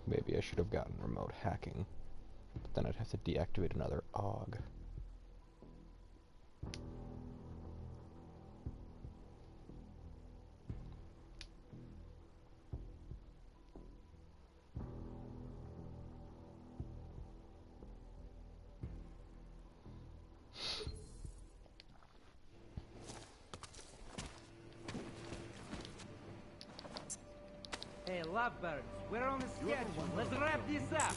Maybe I should have gotten remote hacking, but then I'd have to deactivate another AUG.
Lovebirds, we're on the schedule. Let's wrap this up.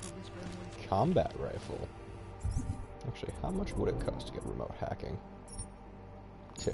Combat rifle. Actually, how much would it cost to get remote hacking? 2.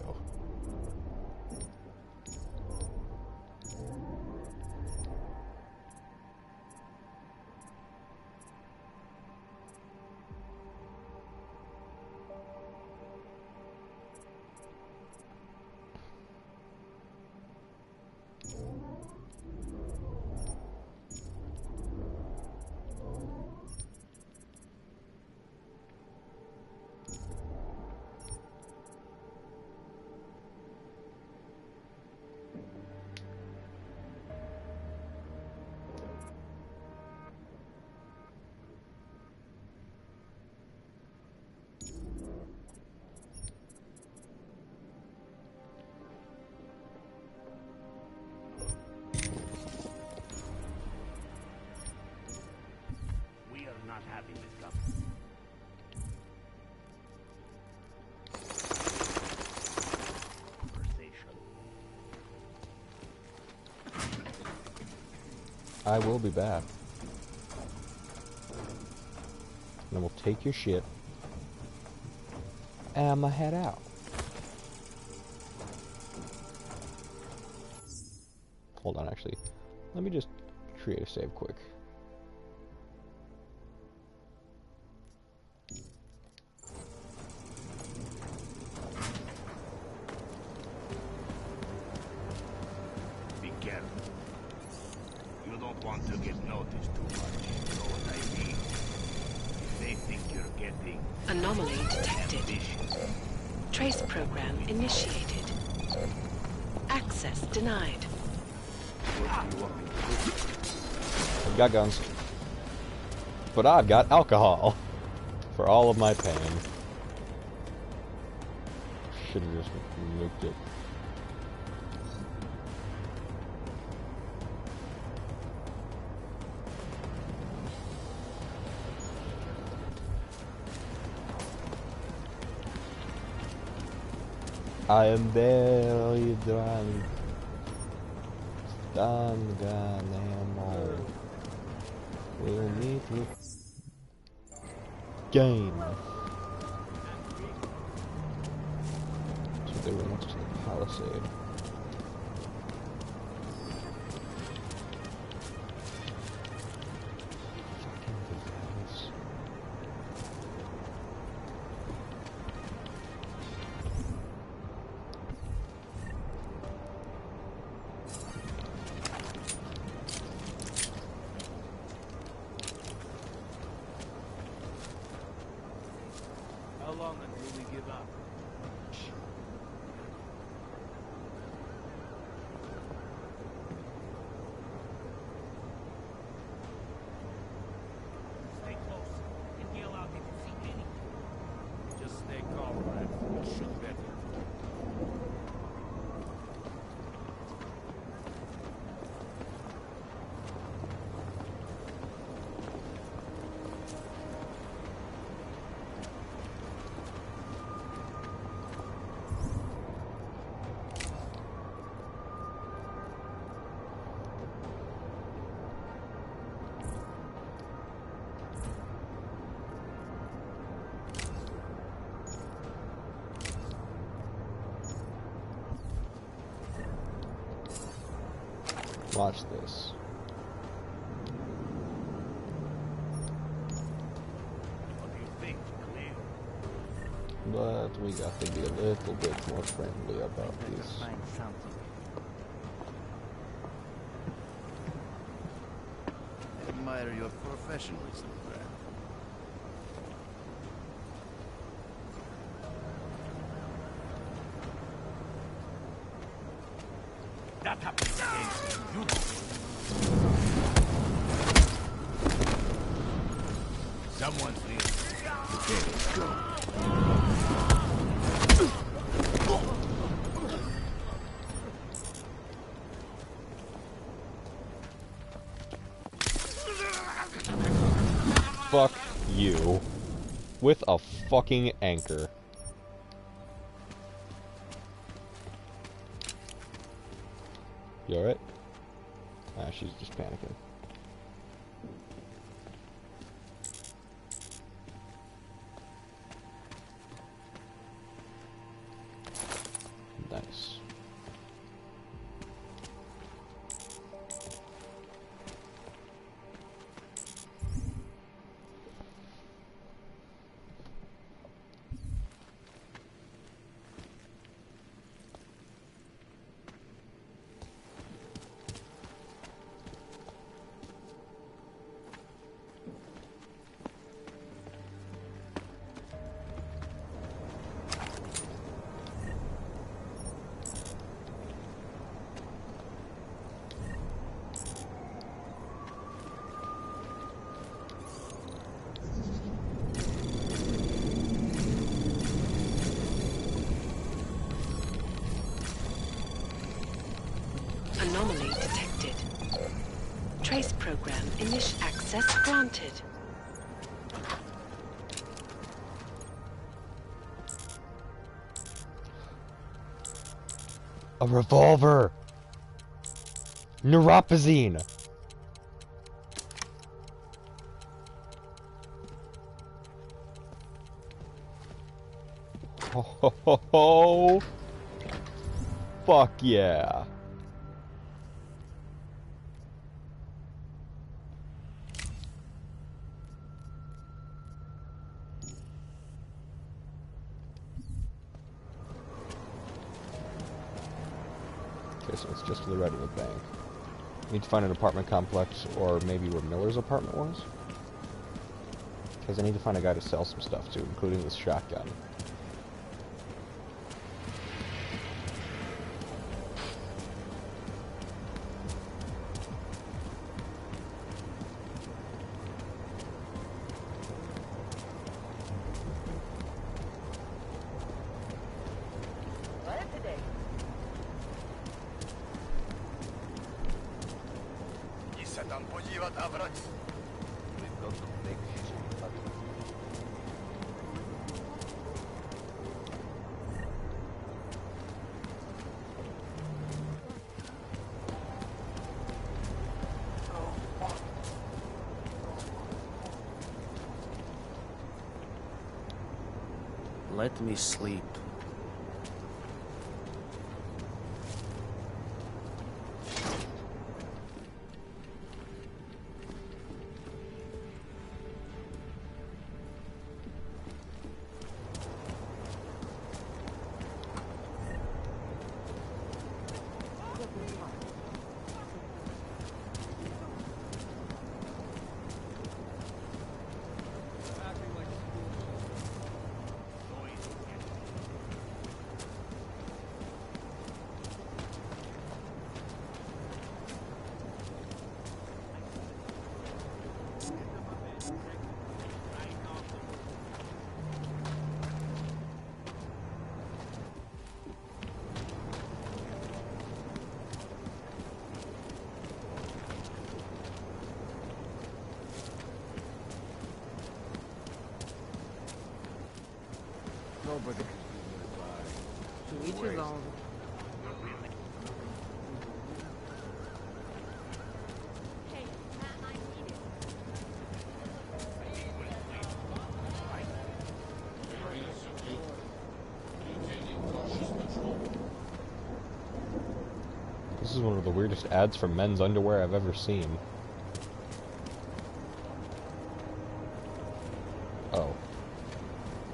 I will be back. And then we'll take your shit. And I'm gonna head out. Hold on, actually. Let me just create a save quick.
Be careful. You don't want to get noticed too much. You know what I mean? If they think you're getting...
Anomaly detected. Trace program initiated. Access denied.
I've got guns. But I've got alcohol. For all of my pain. Should've just nuked it. I am very drunk. Stand goddamn old. We'll meet with game. So they were next to the palisade.
How long until we give up? Stay close and yell out if you see anything. Just stay calm, Brad. We'll shoot better.
Watch this.
What do you think, Cleo?
But we got to be a little bit more friendly about this.
Find something.
Admire your professionalism, Brad.
That happens against you. Someone's leaving. Okay, let's go.
Fuck you. With a fucking anchor. You alright? Ah, she's just panicking. Nice.
Anomaly detected. Trace program initial access granted.
A revolver! Neuropazine! Ho ho ho ho! Fuck yeah! Okay, so it's just to the right of the bank. Need to find an apartment complex, or maybe where Miller's apartment was? Because I need to find a guy to sell some stuff to, including this shotgun.
Let me sleep.
Nobody can do
To each his own.
This is one of the weirdest ads for men's underwear I've ever seen. Oh.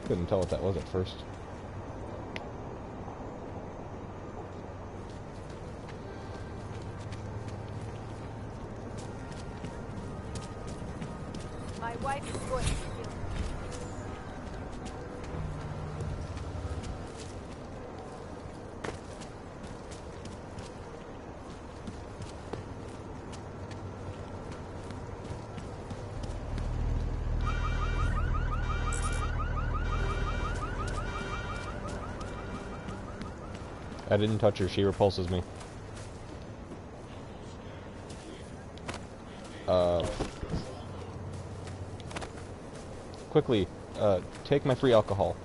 Couldn't tell what that was at first.
My wife is going to kill me.
I didn't touch her, she repulses me. Quickly, take my free alcohol.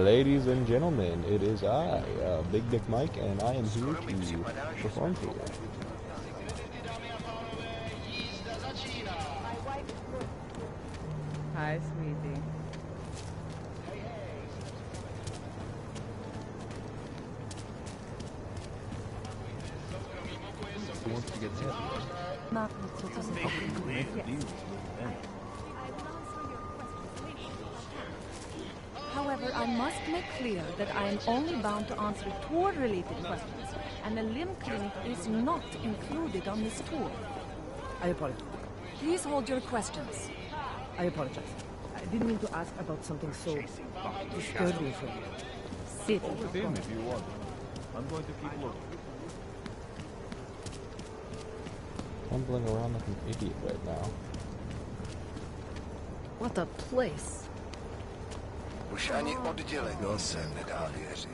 Ladies and gentlemen, it is I, Big Dick Mike, and I am here to perform for you.
Hi, sweetie.
Once you get happy,
Not okay,
Deus.
However, I must make clear that I am only bound to answer tour-related questions, and the limb clinic is not included on this tour.
I apologize.
Please hold your questions.
I apologize. I didn't mean to ask about something so disturbing for you. Sit.
Go with him if you want. I'm going to keep looking.
Fumbling around like an idiot right now.
What a place.
Už ani oddělení se nedá věřit.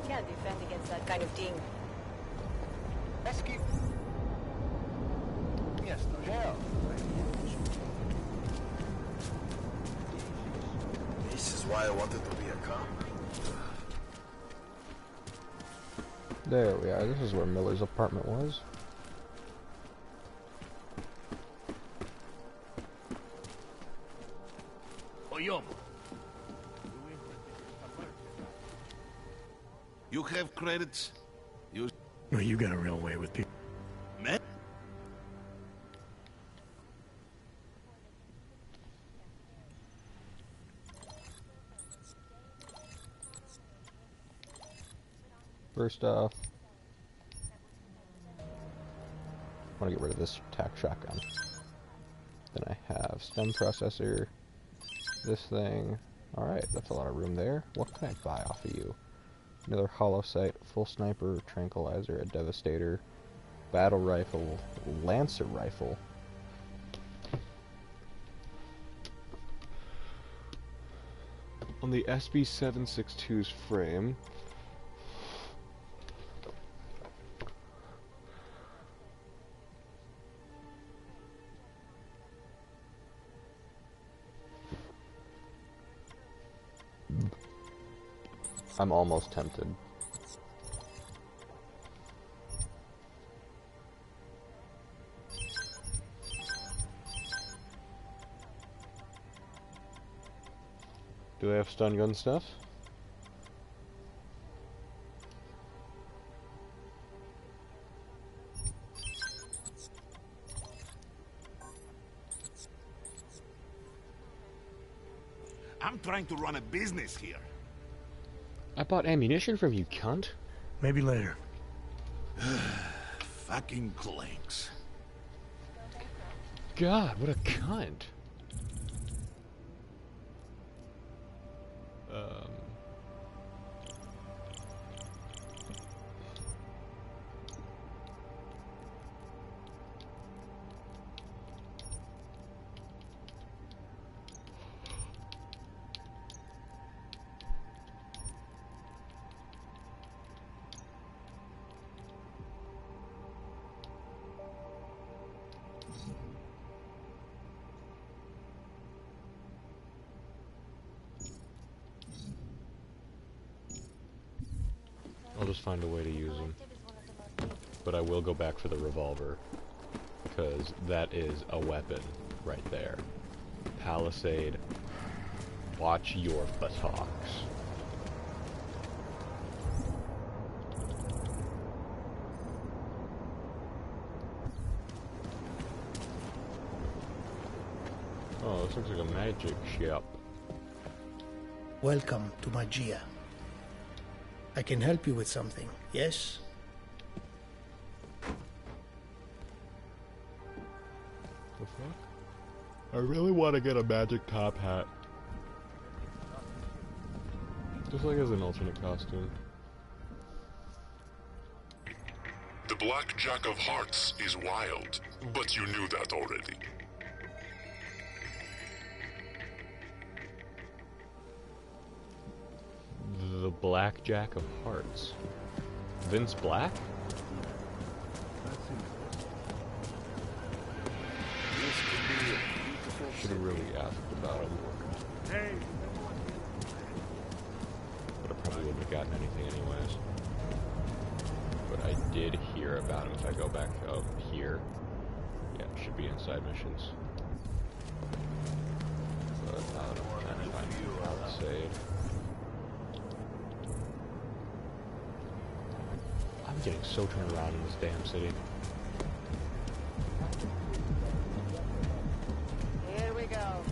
Can't defend against that kind of thing.
Let's keep... Yes, no jail. This is why I wanted to be a cop.
There we are. This is where Miller's apartment was.
You have credits?
Well, you got a real way with people.
Man?
First off, I want to get rid of this tac shotgun. Then I have stem processor, this thing. Alright, that's a lot of room there. What can I buy off of you? Another hollow sight, full sniper, tranquilizer, a devastator, battle rifle, lancer rifle. On the SB-762's frame, I'm almost tempted. Do I have stun gun stuff?
I'm trying to run a business here.
I bought ammunition from you, cunt.
Maybe later.
Fucking clanks.
God, what a cunt. I'll just find a way to use them. But I will go back for the revolver. Because that is a weapon right there. Palisade. Watch your buttocks. Oh, this looks like a magic ship.
Welcome to Magia. I can help you with something, yes?
The fuck? I really want to get a magic top hat. Just like as an alternate costume.
The Black Jack of Hearts is wild, but you knew that already.
The Black Jack of Hearts. Vince Black? Should have really asked about him.
Hey.
But I probably wouldn't have gotten anything anyways. But I did hear about him if I go back up here. Yeah, it should be inside missions. But now that I'm trying to find Palisade. I'm getting so turned around in this damn city.
Here we go.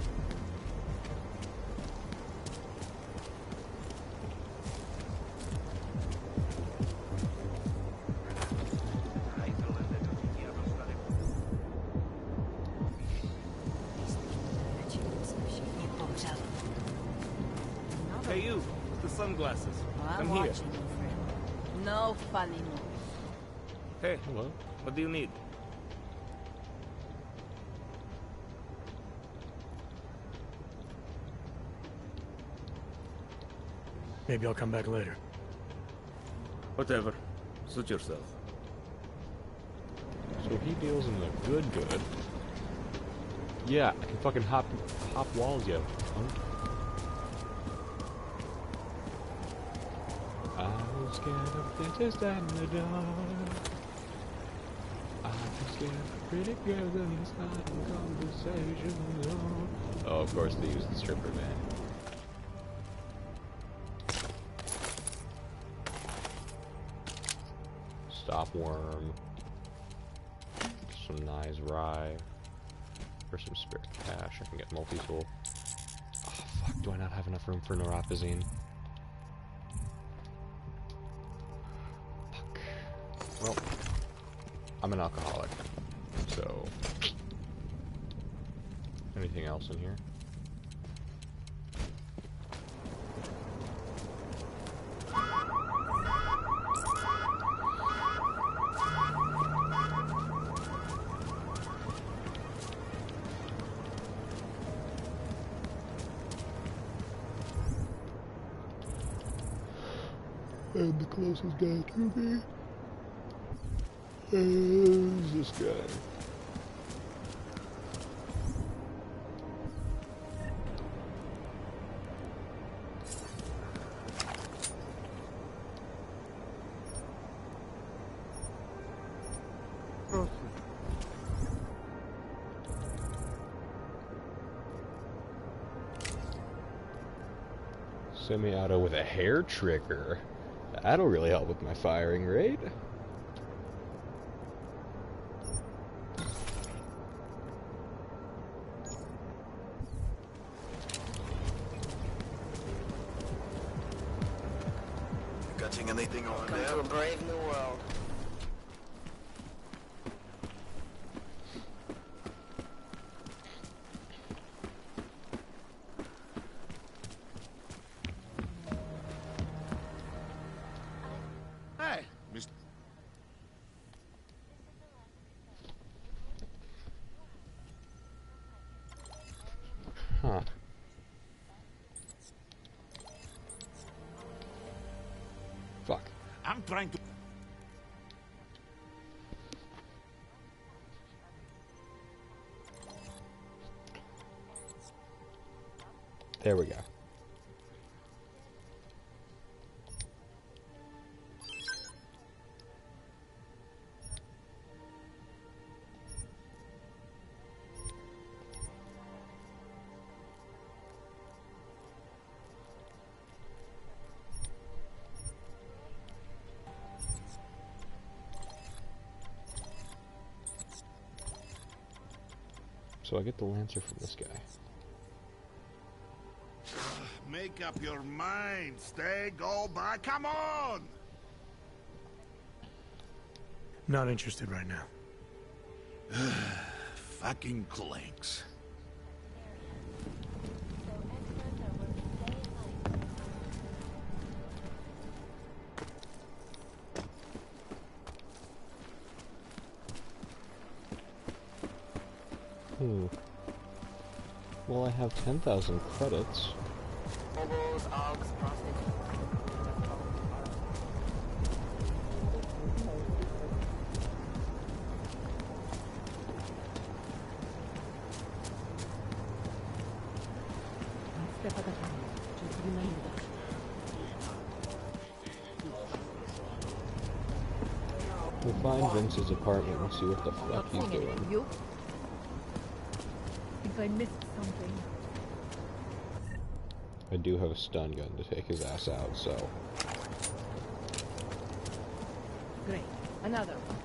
Hey, you, with the sunglasses.
I'm
Come here.
watching you, friend. No funny moves.
Hey, hello. What do you need?
Maybe I'll come back later.
Whatever. Suit yourself.
So he deals in the good. Yeah, I can fucking hop walls, yo. I was scared of dentist and the dog. I was scared of pretty girls and starting conversation. Oh, of course they use the stripper van. Stop worm. Some nice rye. For some spare cash, I can get multi-tool. Oh fuck, do I not have enough room for neuropazine? Fuck. Well, I'm an alcoholic, so... Anything else in here? And the closest guy to me is this guy. Semi-auto with a hair trigger. That'll really help with my firing rate.
Catching anything over
Welcome
there?
to a brave new world.
Hey, Mr.
Huh. Fuck.
I'm trying to...
There we go. So I get the Lancer from this guy.
Make up your mind. Stay, go, buy. Come on!
Not interested right now.
Fucking clanks.
Well, I have 10,000 credits.
Hobos, Augs, prostitutes.
We'll find Vince's apartment and see what the fuck he's doing.
You? Think I missed something.
I do have a stun gun to take his ass out, so...
Great. Another one.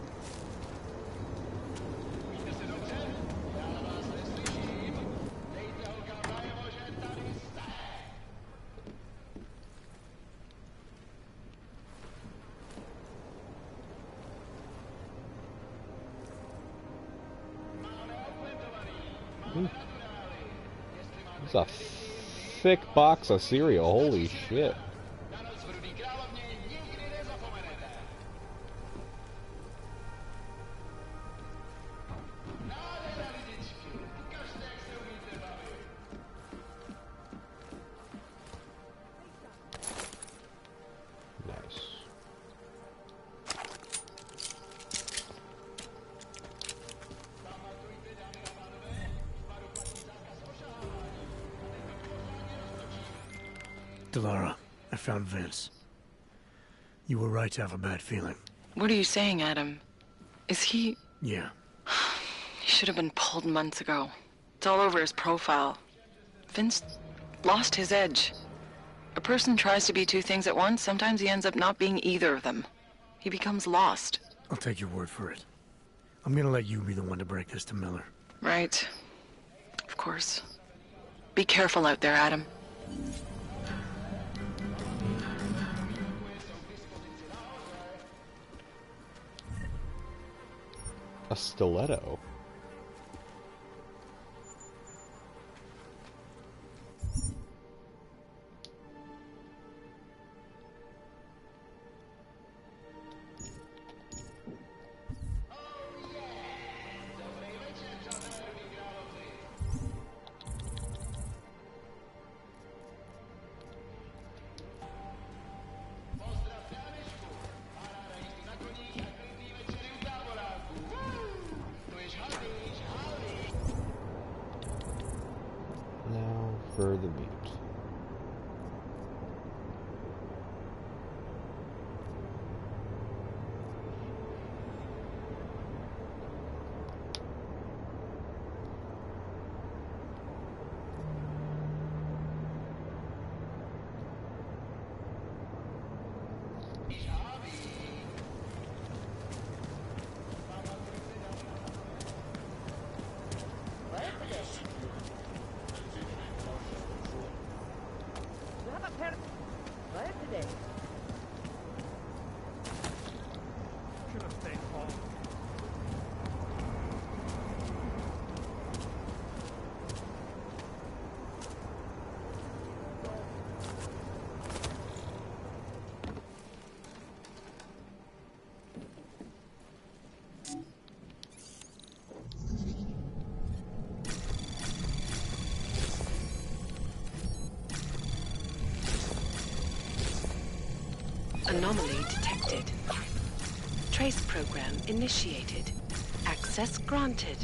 It's a thick box of cereal, holy shit. Nice.
Delara, I found Vince. You were right to have a bad feeling.
What are you saying, Adam? Is he...
Yeah.
He should have been pulled months ago. It's all over his profile. Vince lost his edge. A person tries to be two things at once, sometimes he ends up not being either of them. He becomes lost.
I'll take your word for it. I'm gonna let you be the one to break this to Miller.
Right. Of course. Be careful out there, Adam.
A stiletto. Now for the meat.
Anomaly detected. Trace program initiated. Access granted.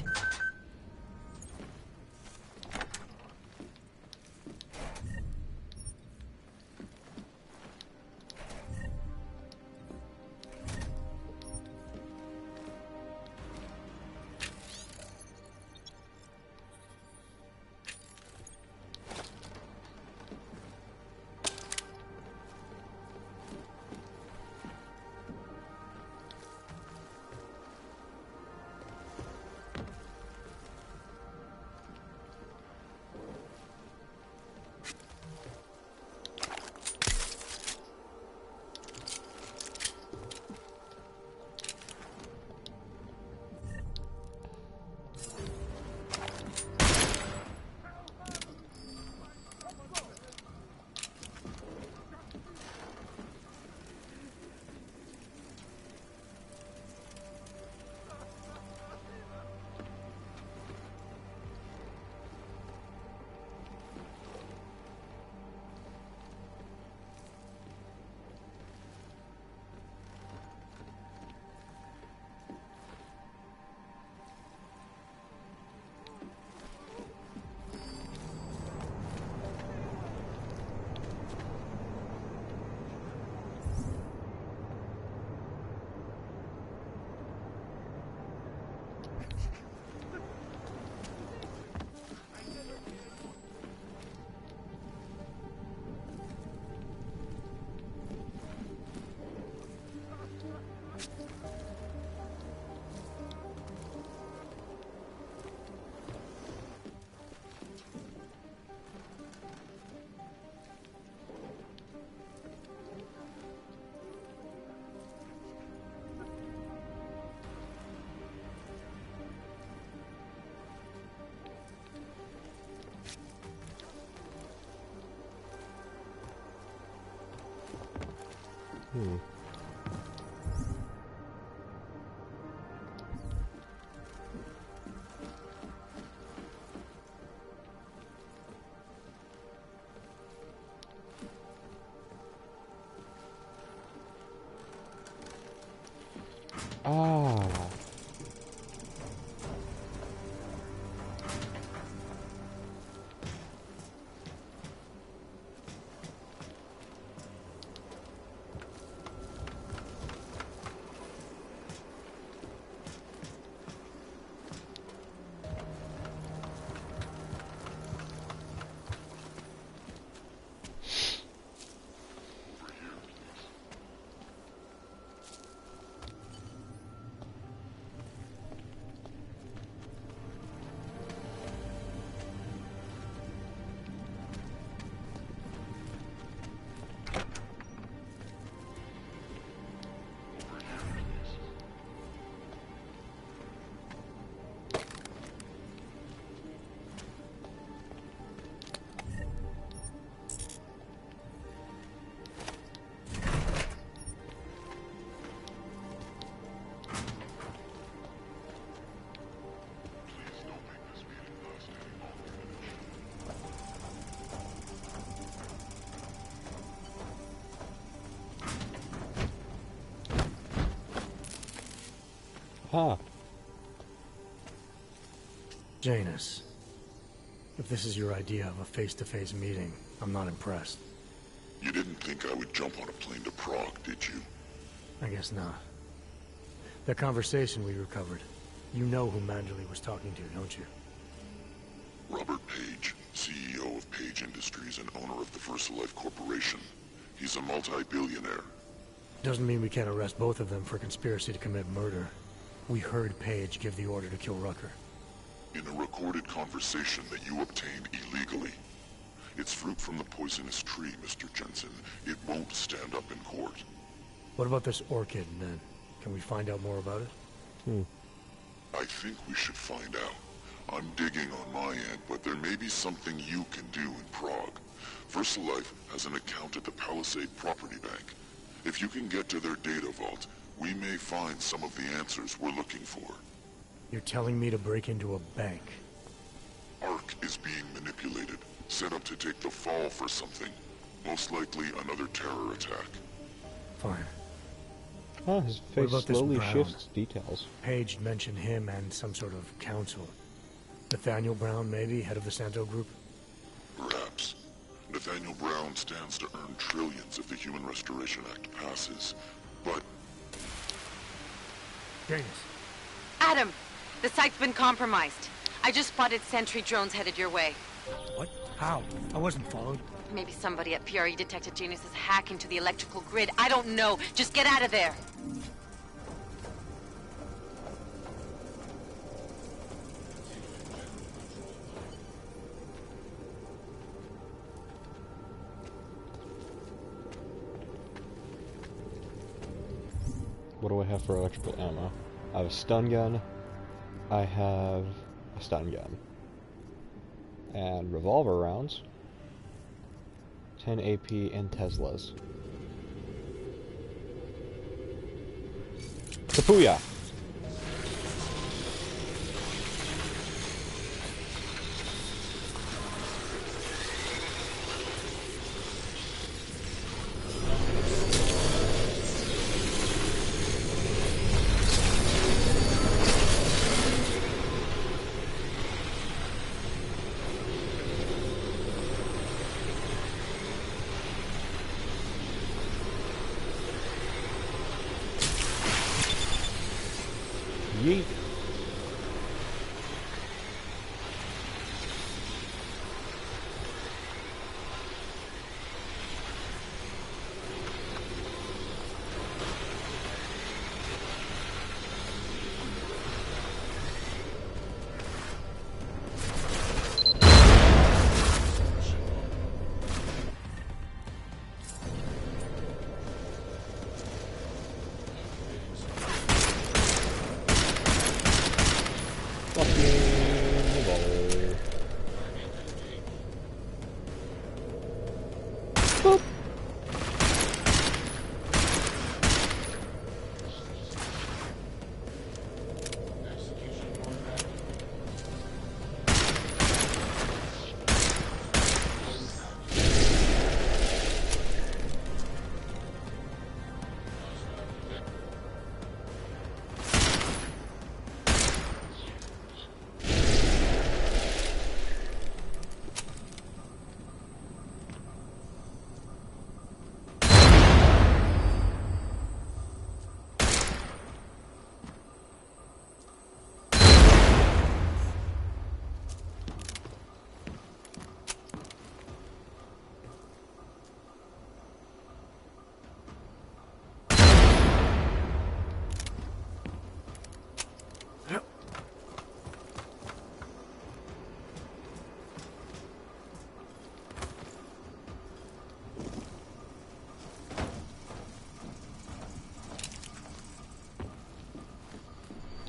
Huh.
Janus, if this is your idea of a face-to-face meeting, I'm not impressed.
You didn't think I would jump on a plane to Prague, did you?
I guess not. That conversation we recovered, you know who Manderley was talking to, don't you?
Robert Page, CEO of Page Industries and owner of the VersaLife Corporation. He's a multi-billionaire.
Doesn't mean we can't arrest both of them for conspiracy to commit murder. We heard Page give the order to kill Rucker.
In a recorded conversation that you obtained illegally. It's fruit from the poisonous tree, Mr. Jensen. It won't stand up in court.
What about this orchid, then? Can we find out more about it?
I think we should find out. I'm digging on my end, but there may be something you can do in Prague. VersaLife has an account at the Palisade Property Bank. If you can get to their data vault, we may find some of the answers we're looking for.
You're telling me to break into a bank?
Ark is being manipulated, set up to take the fall for something. Most likely another terror attack.
Fine.
Oh, his face slowly shifts details.
Page mentioned him and some sort of council. Nathaniel Brown, maybe, head of the Santo Group?
Perhaps. Nathaniel Brown stands to earn trillions if the Human Restoration Act passes. But...
Janus.
Adam! The site's been compromised. I just spotted sentry drones headed your way.
What? How? I wasn't followed.
Maybe somebody at PRE detected Janus's hack into the electrical grid. I don't know. Just get out of there.
What do I have for electrical ammo? I have a stun gun. I have a stun gun. And revolver rounds. 10 AP and Teslas. Kapuya! Yeet.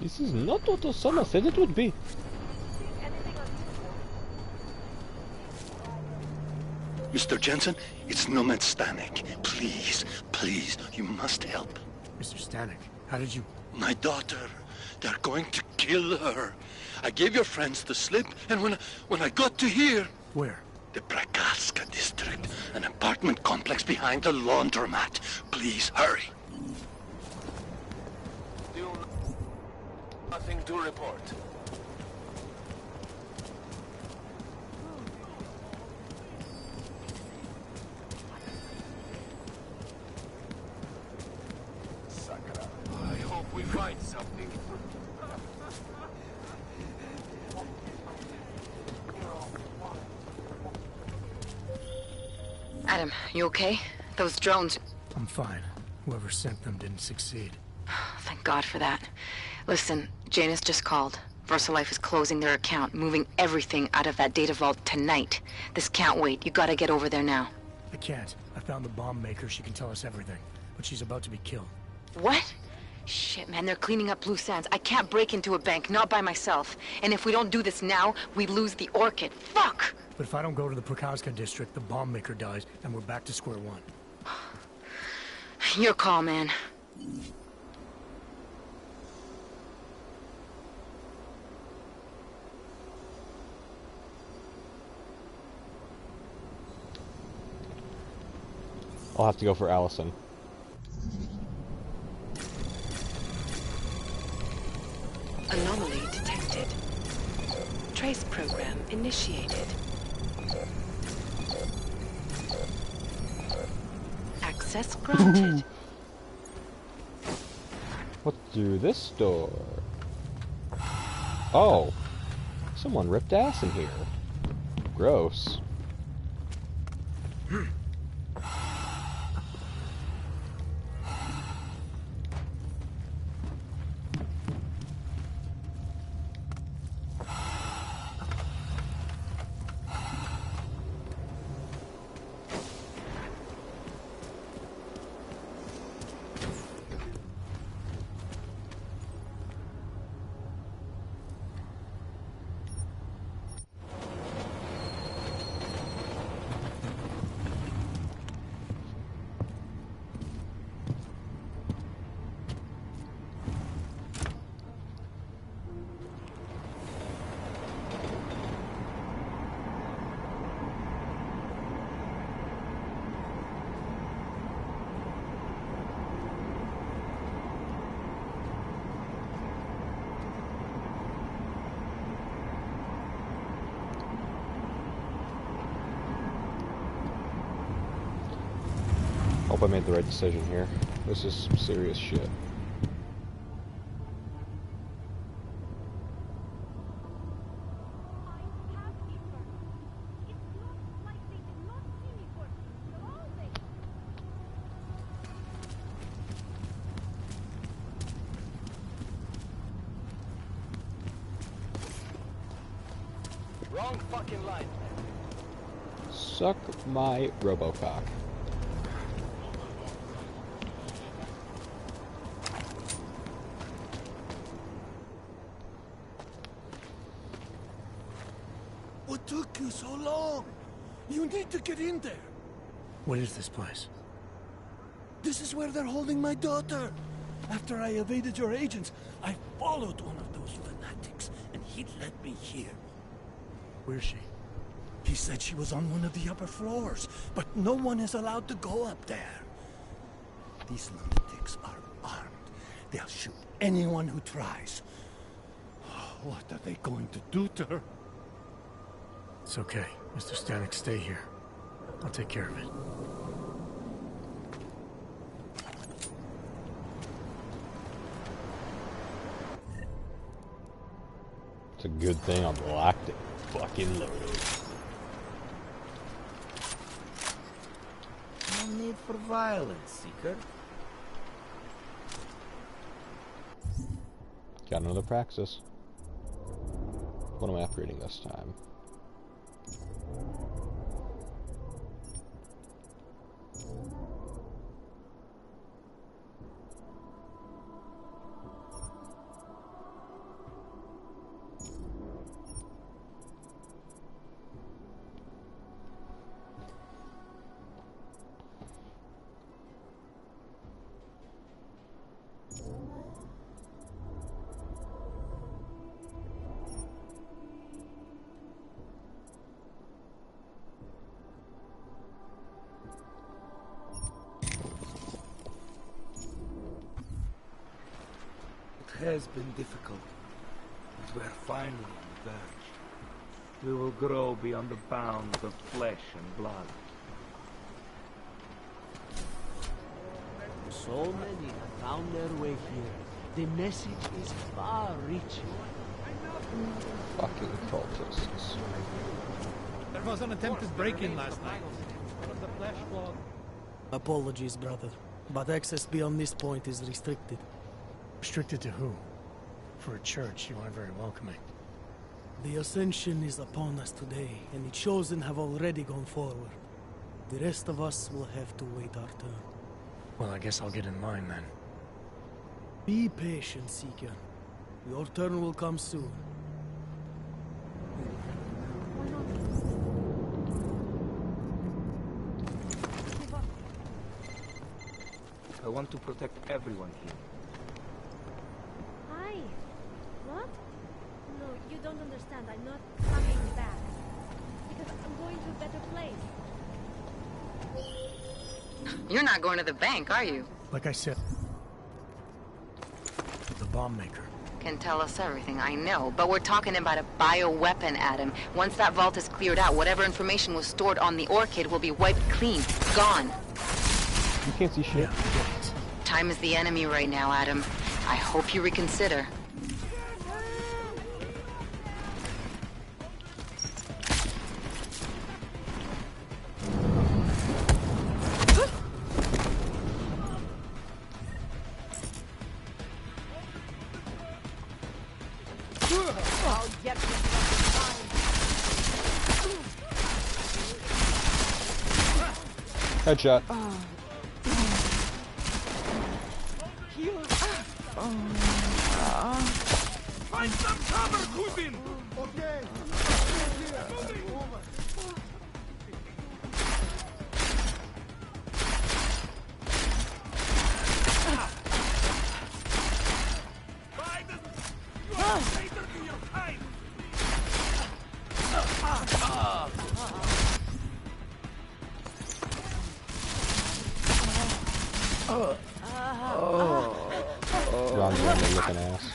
This is not what Osama said it would be.
Mr. Jensen, it's Nomad Stanek. Please, please, you must help.
Mr. Stanek, how did you...
My daughter. They're going to kill her. I gave your friends the slip, and when I got to here...
Where?
The Prakaska district, an apartment complex behind the laundromat. Please, hurry.
Nothing to report. Sakura, I hope we find something.
Adam, you okay? Those drones...
I'm fine. Whoever sent them didn't succeed.
Thank God for that. Listen, Janus just called. VersaLife is closing their account, moving everything out of that data vault tonight. This can't wait. You gotta get over there now.
I can't. I found the bomb maker. She can tell us everything. But she's about to be killed.
What? Shit, man, they're cleaning up loose ends. I can't break into a bank, not by myself. And if we don't do this now, we lose the Orchid. Fuck!
But if I don't go to the Prakaska district, the bomb maker dies, and we're back to square one.
Your call, man.
I'll have to go for Allison.
Anomaly detected. Trace program initiated. Access granted.
What's through this door? Oh! Someone ripped ass in here. Gross. Hope I made the right decision here. This is some serious shit.
Wrong fucking line.
Suck my Robocock.
What took you so long? You need to get in there.
What is this place?
This is where they're holding my daughter. After I evaded your agents, I followed one of those fanatics, and he led me here.
Where's she?
He said she was on one of the upper floors, but no one is allowed to go up there. These lunatics are armed. They'll shoot anyone who tries. What are they going to do to her?
It's okay. Mr. Stanek, stay here. I'll take care of it.
It's a good thing I'm locked and fucking loaded.
No need for violence, Seeker.
Got another Praxis. What am I upgrading this time?
has been difficult, but we're finally on the verge. We will grow beyond the bounds of flesh and blood.
So many have found their way here. The message is far-reaching.
Fucking cultists.
There was an attempted break-in last night. One of the flesh blog.
Apologies, brother, but access beyond this point is restricted.
Restricted to who? For a church, you aren't very welcoming.
The ascension is upon us today, and the chosen have already gone forward. The rest of us will have to wait our turn.
Well, I guess I'll get in line then.
Be patient, Seeker. Your turn will come soon.
I want to protect everyone here.
Hi. What? No, you don't understand. I'm not coming back. Because I'm going to a better place.
You're not going to the bank, are you?
Like I said, the bomb maker.
Can tell us everything, I know, but we're talking about a bioweapon, Adam. Once that vault is cleared out, whatever information was stored on the Orchid will be wiped clean, gone.
You can't see shit.
Time is the enemy right now, Adam. I hope you reconsider.
Headshot.
Find some cover, Kuzin!
Okay.
John's on the looking ass.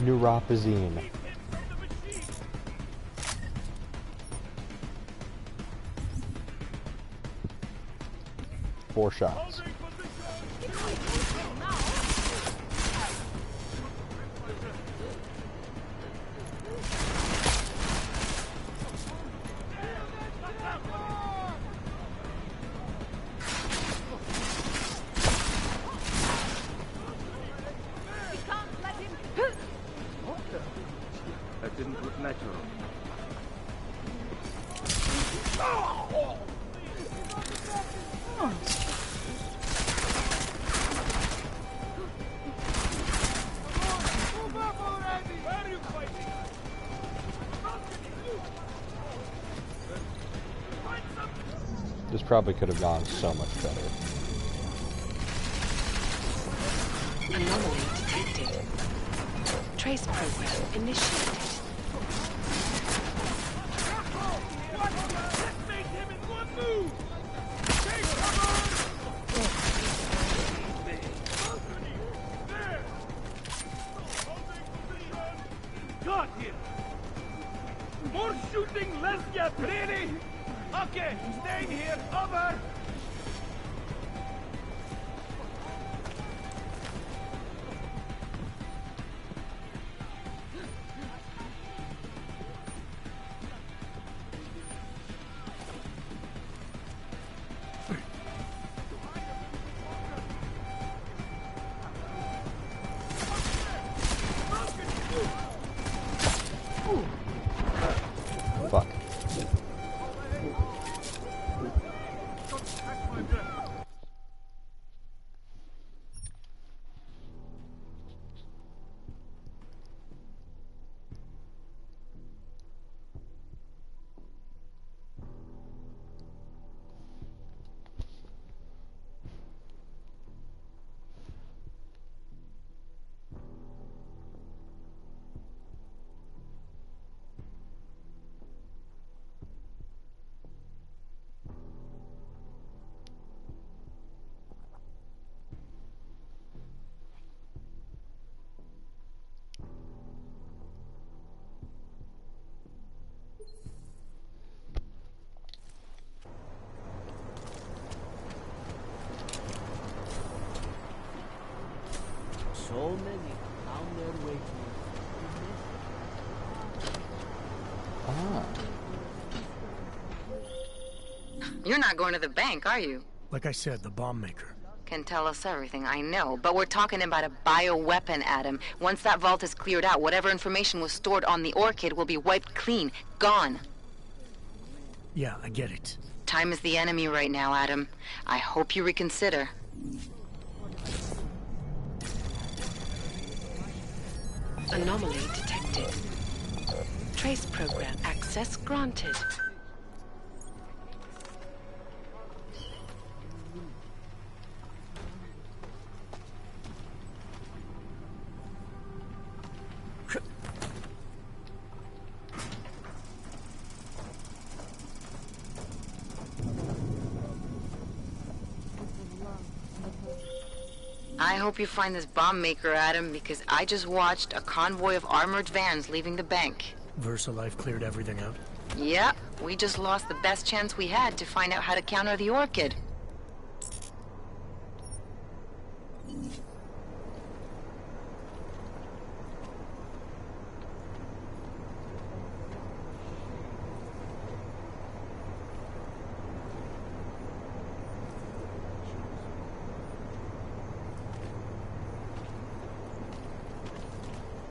Neuropazine. 4 shots.
That didn't look natural.
This probably could have gone so much better.
Anomaly detected. Trace program initiated.
Got him! More shooting, less get ready! Okay, staying here, over!
Fuck.
So many found their way to
Ah.
You're not going to the bank, are you?
Like I said, the bomb maker.
Can tell us everything, I know. But we're talking about a bioweapon, Adam. Once that vault is cleared out, whatever information was stored on the Orchid will be wiped clean. Gone.
Yeah, I get it.
Time is the enemy right now, Adam. I hope you reconsider.
Anomaly detected. Trace program access granted.
I hope you find this bomb maker, Adam, because I just watched a convoy of armored vans leaving the bank.
VersaLife cleared everything out?
Yeah, we just lost the best chance we had to find out how to counter the Orchid.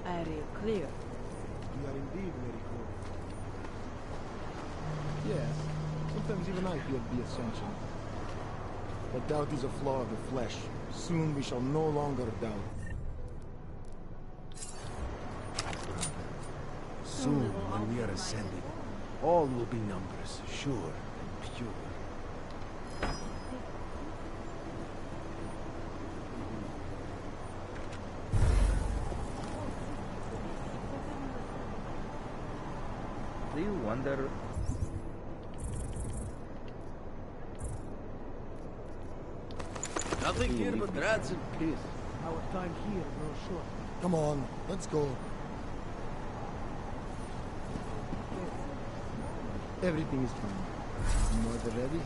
Area clear.
We are indeed very close. Yes, sometimes even I feel the ascension. But doubt is a flaw of the flesh. Soon we shall no longer doubt.
Soon, when we are ascended, all will be numbers, sure and pure.
Do you wonder?
Nothing here but rats and piss.
Our time here grows short.
Come on, let's go. Everything is fine. Mother ready?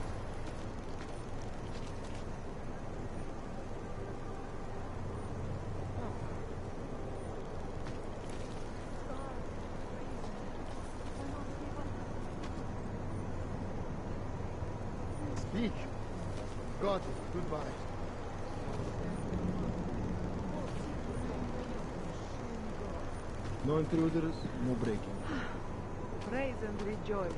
Speak. Got it. Goodbye. No intruders, no breaking.
Praise and rejoice.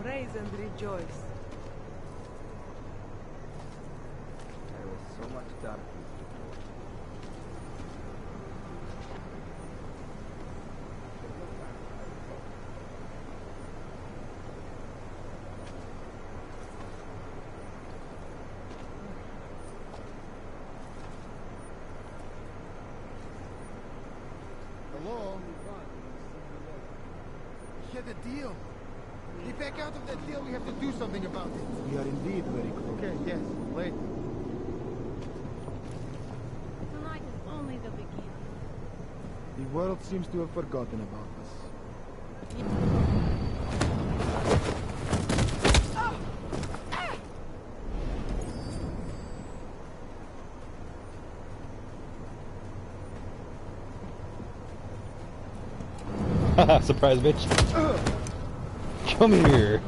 Praise and rejoice.
There was so much darkness.
Hello? Yeah, the deal. They back out of that deal, we have to do something about it. We are indeed very close. Okay, yes, later.
Tonight is only the beginning.
The world seems to have forgotten about us.
Surprise, bitch. Come here.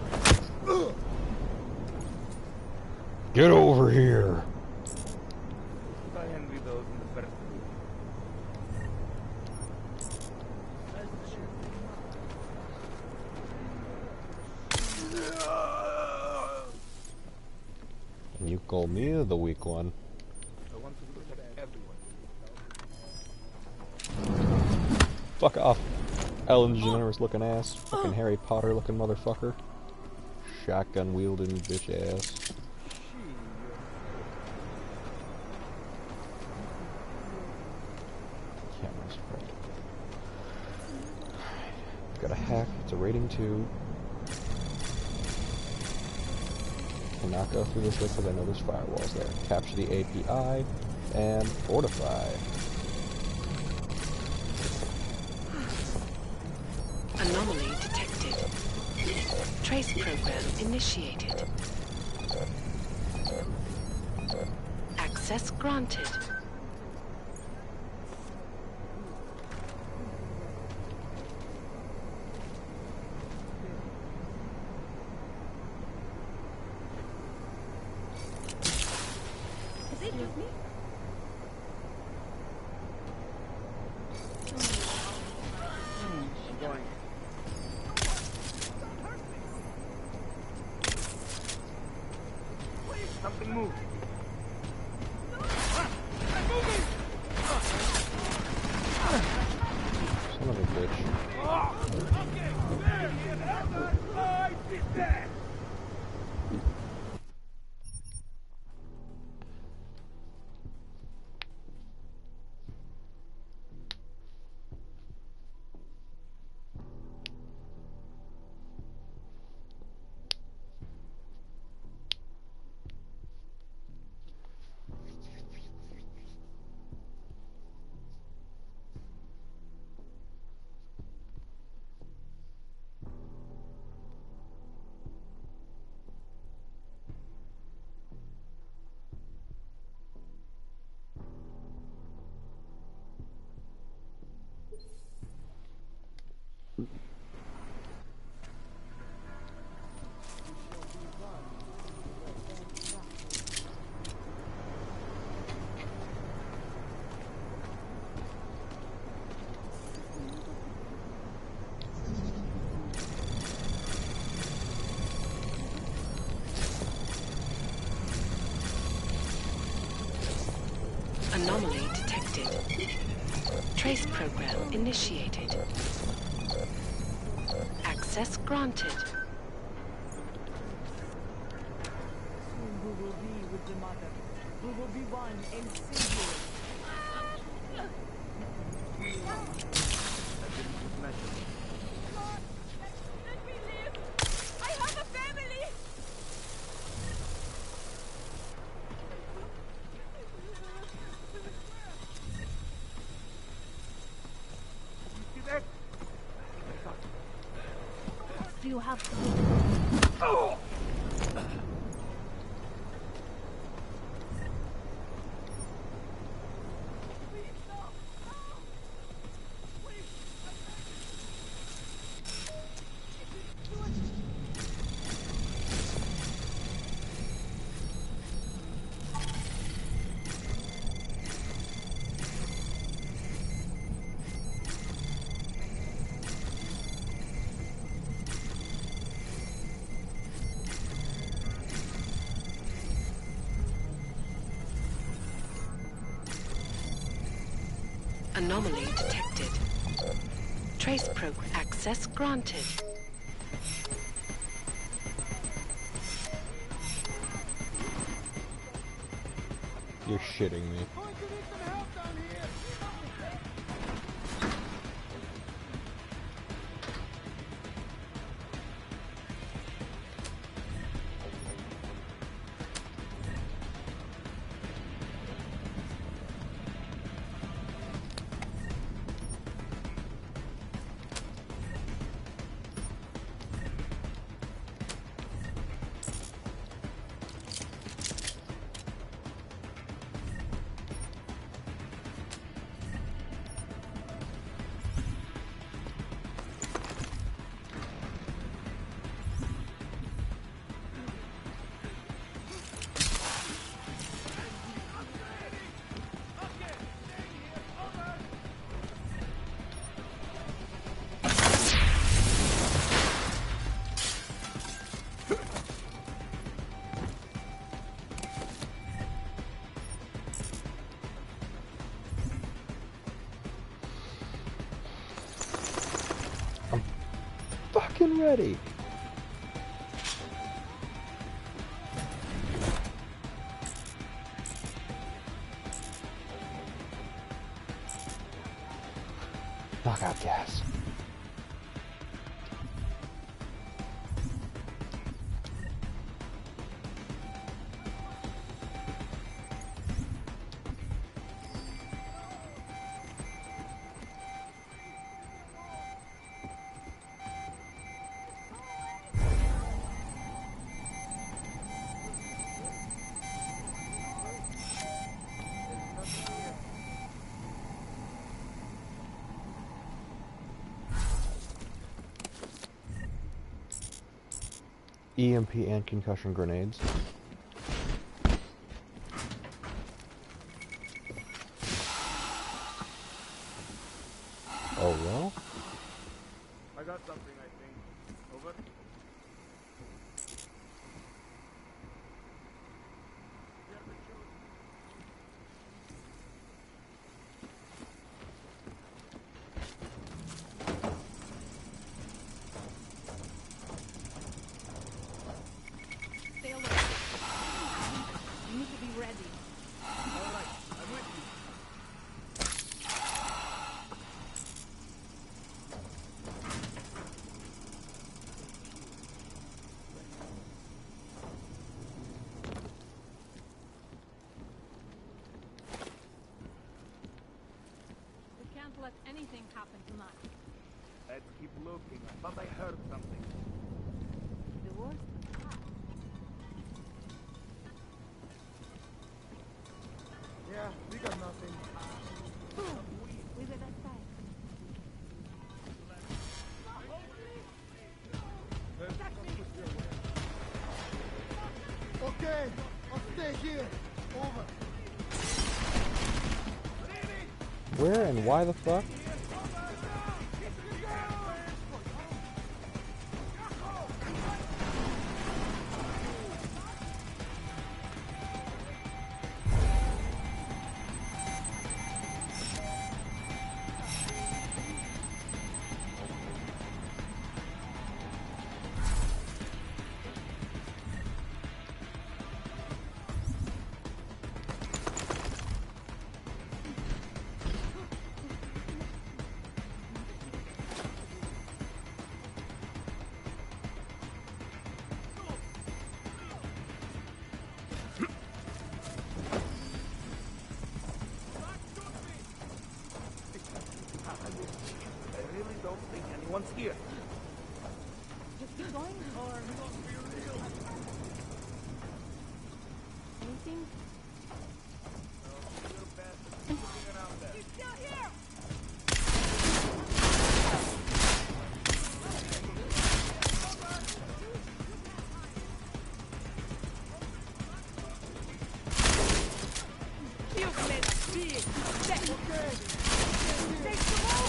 Get over here.
I envy those in the first
And you call me the weak one.
I want to protect everyone.
Fuck off. Ellen DeGeneres looking ass. Fucking Harry Potter looking motherfucker. Shotgun wielding bitch ass. Camera's right. Got a hack. It's a rating 2. Cannot go through this because I know there's firewalls there. Capture the API and fortify.
Anomaly detected. Trace program initiated. Access granted.
Is it just me?
Going.
Something moved.
Son of a bitch.
Anomaly detected. Trace program initiated. Access granted.
Soon we will be with the mother. We will be one and singular.
I have a family!
Do you have to?
Oh!
Anomaly detected. Trace program access granted.
You're shitting me. fucking ready. Knockout gas. EMP and concussion grenades. Oh well.
I got something, I think. Over.
Stay alert. You need to be ready.
All right, I'm with you.
We can't let anything happen tonight.
Let's keep looking. I thought I heard something.
The worst?
Yeah, we got nothing.
We were that side.
Okay, I'll stay here. Over.
Where and why the fuck?
I really don't think anyone's here.
Just keep going, or... Anything?
He's
still here!
You let be! Stay! Okay! Stay small!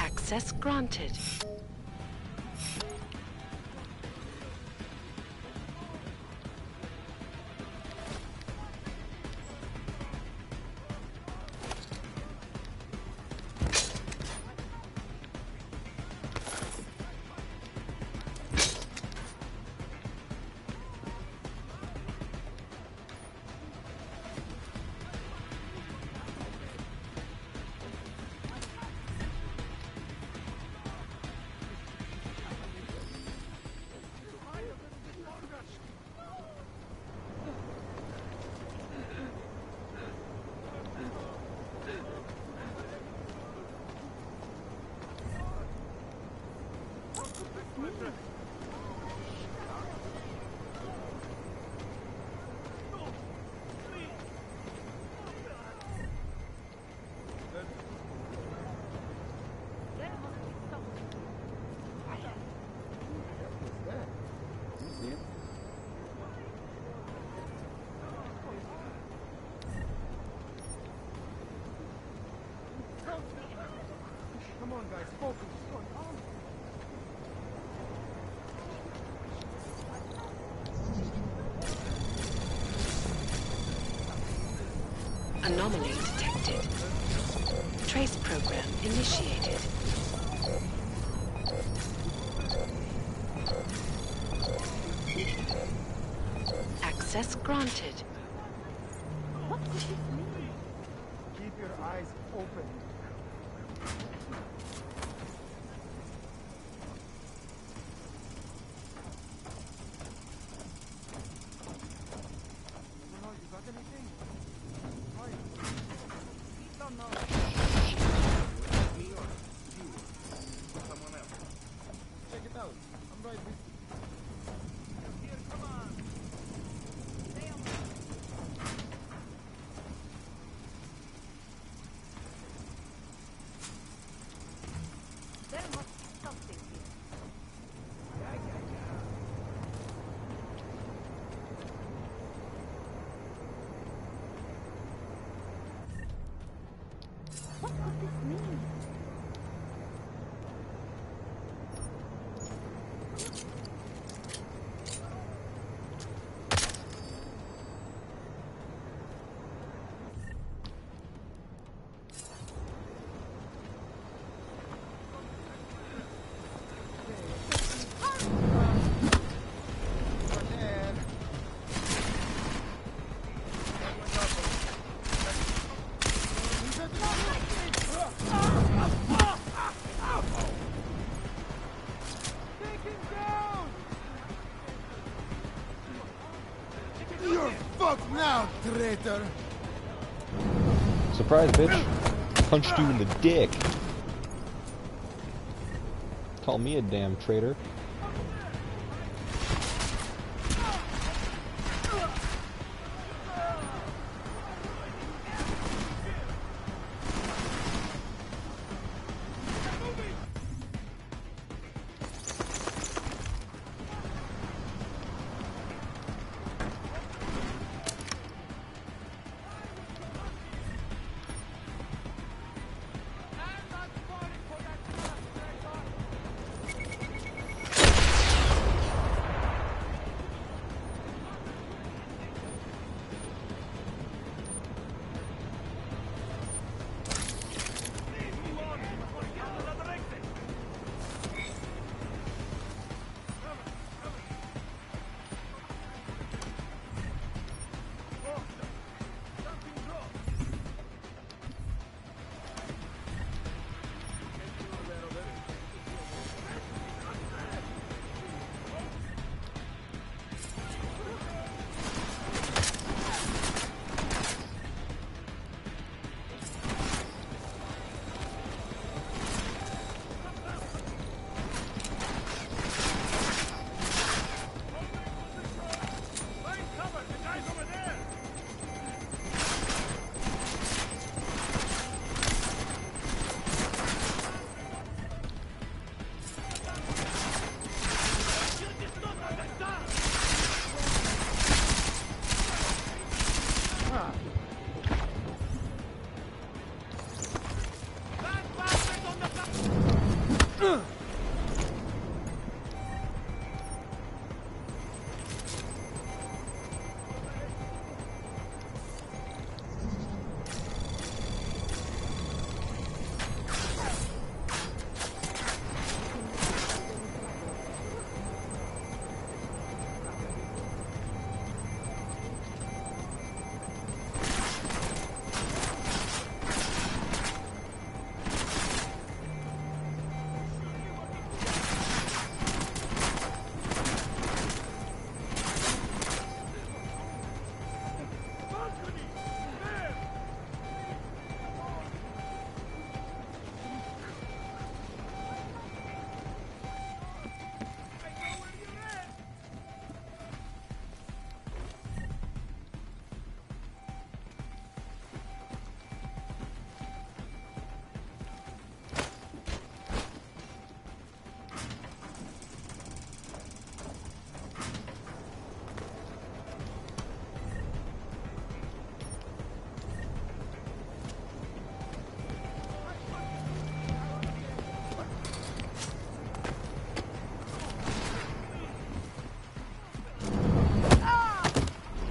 Access granted.
guys. Focus. What's going on?
Anomaly detected. Trace program initiated. Access granted.
What could this mean?
Keep your eyes open. You got anything?
Don't know. Me or you or someone else.
Check it out. I'm right with you.
Here, come on. Stay on.
There must be something here.
What could this mean?
You're fucked now, traitor!
Surprise, bitch. Punched you in the dick. Call me a damn traitor.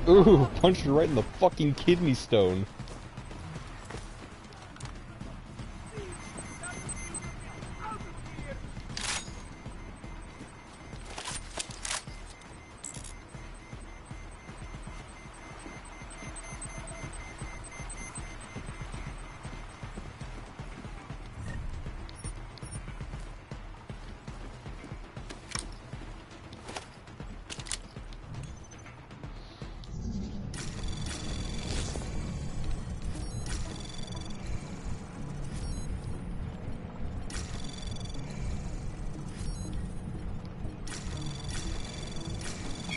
Ooh, punched her right in the fucking kidney stone.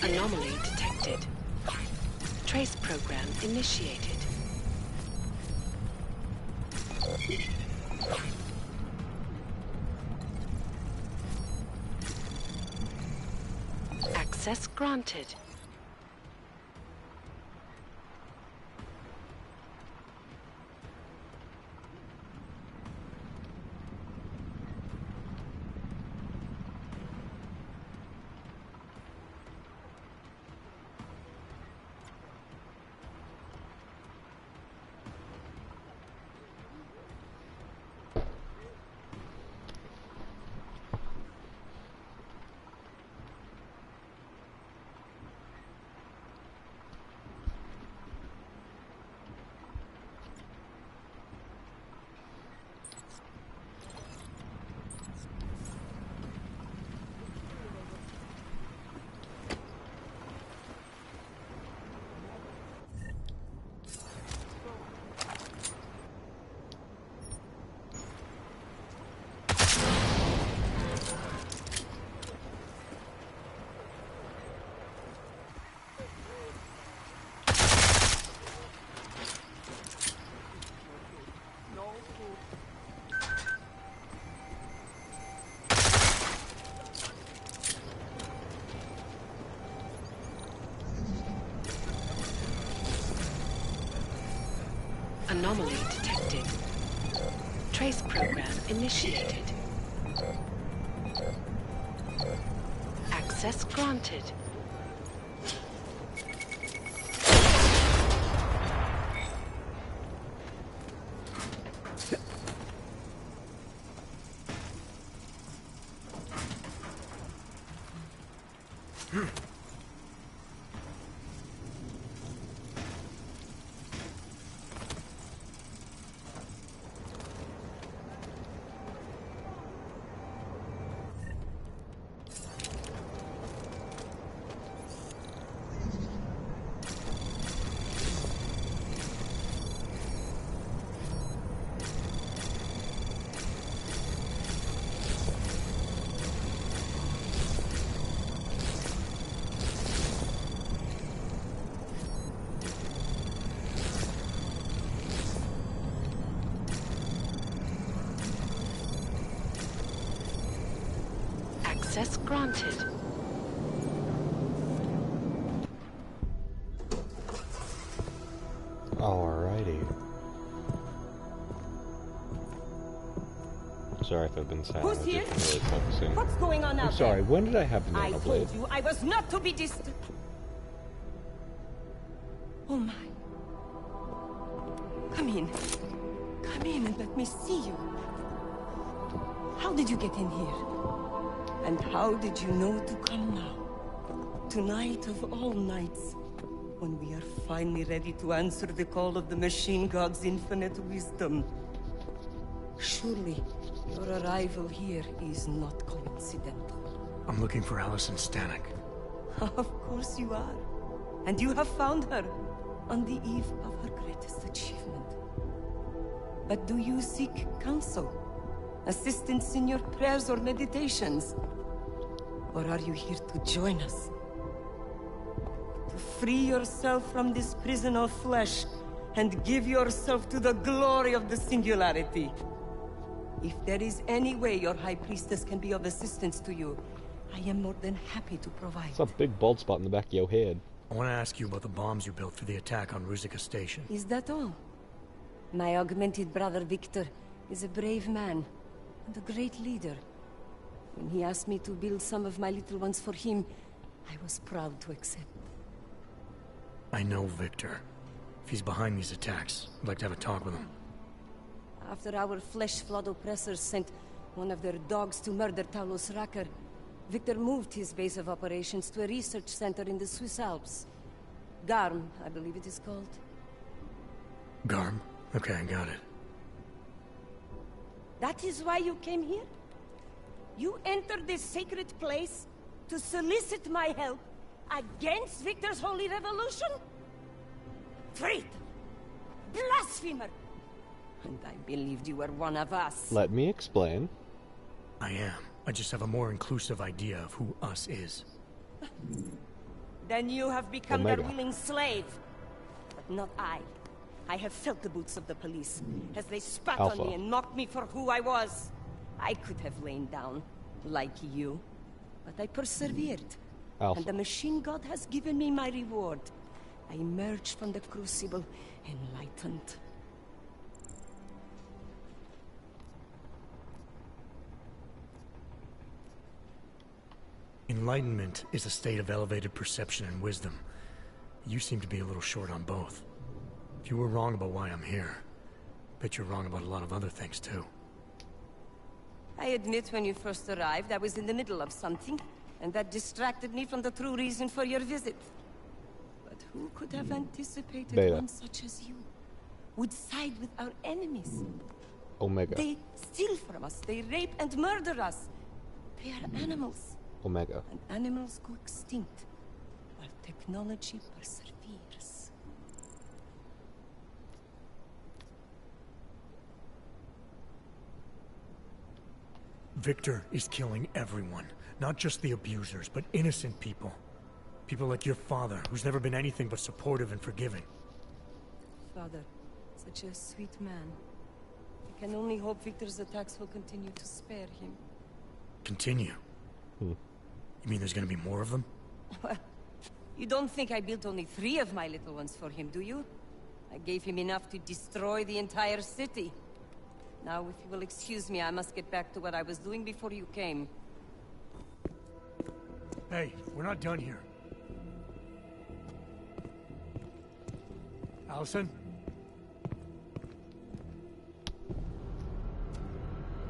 Anomaly detected. Trace program initiated. Access granted. Anomaly detected. Trace program initiated. Access granted. Access granted.
Alrighty. Sorry if I've been silent.
Who's
I've
here?
just been really focusing.
What's going on
I'm
out
sorry,
there?
when did I have the
I
nano
told
blade?
you I was not to be distant. Oh my. Come in. Come in and let me see you. How did you get in here? And how did you know to come now? Tonight of all nights, when we are finally ready to answer the call of the Machine God's infinite wisdom. Surely, your arrival here is not coincidental.
I'm looking for Allison Stanek.
Of course you are. And you have found her on the eve of her greatest achievement. But do you seek counsel? Assistance in your prayers or meditations? Or are you here to join us? To free yourself from this prison of flesh and give yourself to the glory of the singularity? If there is any way your High Priestess can be of assistance to you, I am more than happy to provide.
It's a big bald spot in the back of your head.
I want to ask you about the bombs you built for the attack on Ruzicka Station.
Is that all? My augmented brother Victor is a brave man and a great leader. When he asked me to build some of my little ones for him, I was proud to accept.
I know Victor. If he's behind these attacks, I'd like to have a talk with him.
After our flesh-flood oppressors sent one of their dogs to murder Talos Racker, Victor moved his base of operations to a research center in the Swiss Alps. Garm, I believe it is called.
Garm? Okay, I got it.
That is why you came here? You entered this sacred place to solicit my help against Victor's holy revolution? Traitor! Blasphemer! And I believed you were one of us.
Let me explain.
I am. I just have a more inclusive idea of who us is.
Then you have become
Omega.
their willing slave. But not I. I have felt the boots of the police as they spat
Alpha.
on me and mocked me for who I was. I could have lain down, like you. But I persevered.
Alpha.
And the machine god has given me my reward. I emerged from the crucible enlightened.
Enlightenment is a state of elevated perception and wisdom. You seem to be a little short on both. If you were wrong about why I'm here, bet you're wrong about a lot of other things too.
I admit when you first arrived, I was in the middle of something, and that distracted me from the true reason for your visit. But who could have anticipated
Beta.
one such as you would side with our enemies?
Omega.
They steal from us, they rape and murder us. They are animals,
Omega.
and animals go extinct, while technology perseveres.
Victor is killing everyone. Not just the abusers, but innocent people. People like your father, who's never been anything but supportive and forgiving.
Father, such a sweet man. I can only hope Victor's attacks will continue to spare him.
Continue? You mean there's gonna be more of them?
Well, you don't think I built only 3 of my little ones for him, do you? I gave him enough to destroy the entire city. Now, if you will excuse me, I must get back to what I was doing before you came.
Hey, we're not done here. Allison?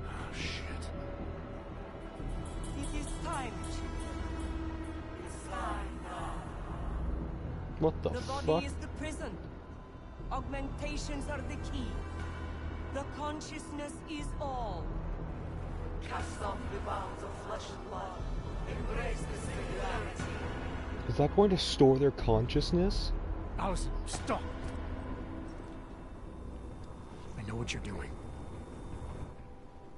Oh, shit.
It is time, it's time now.
What the
The
fuck?
body is the prison. Augmentations are the key. The consciousness is all. Cast off the bounds of flesh and blood. Embrace the singularity.
Is that going to store their consciousness?
Allison, stop! I know what you're doing.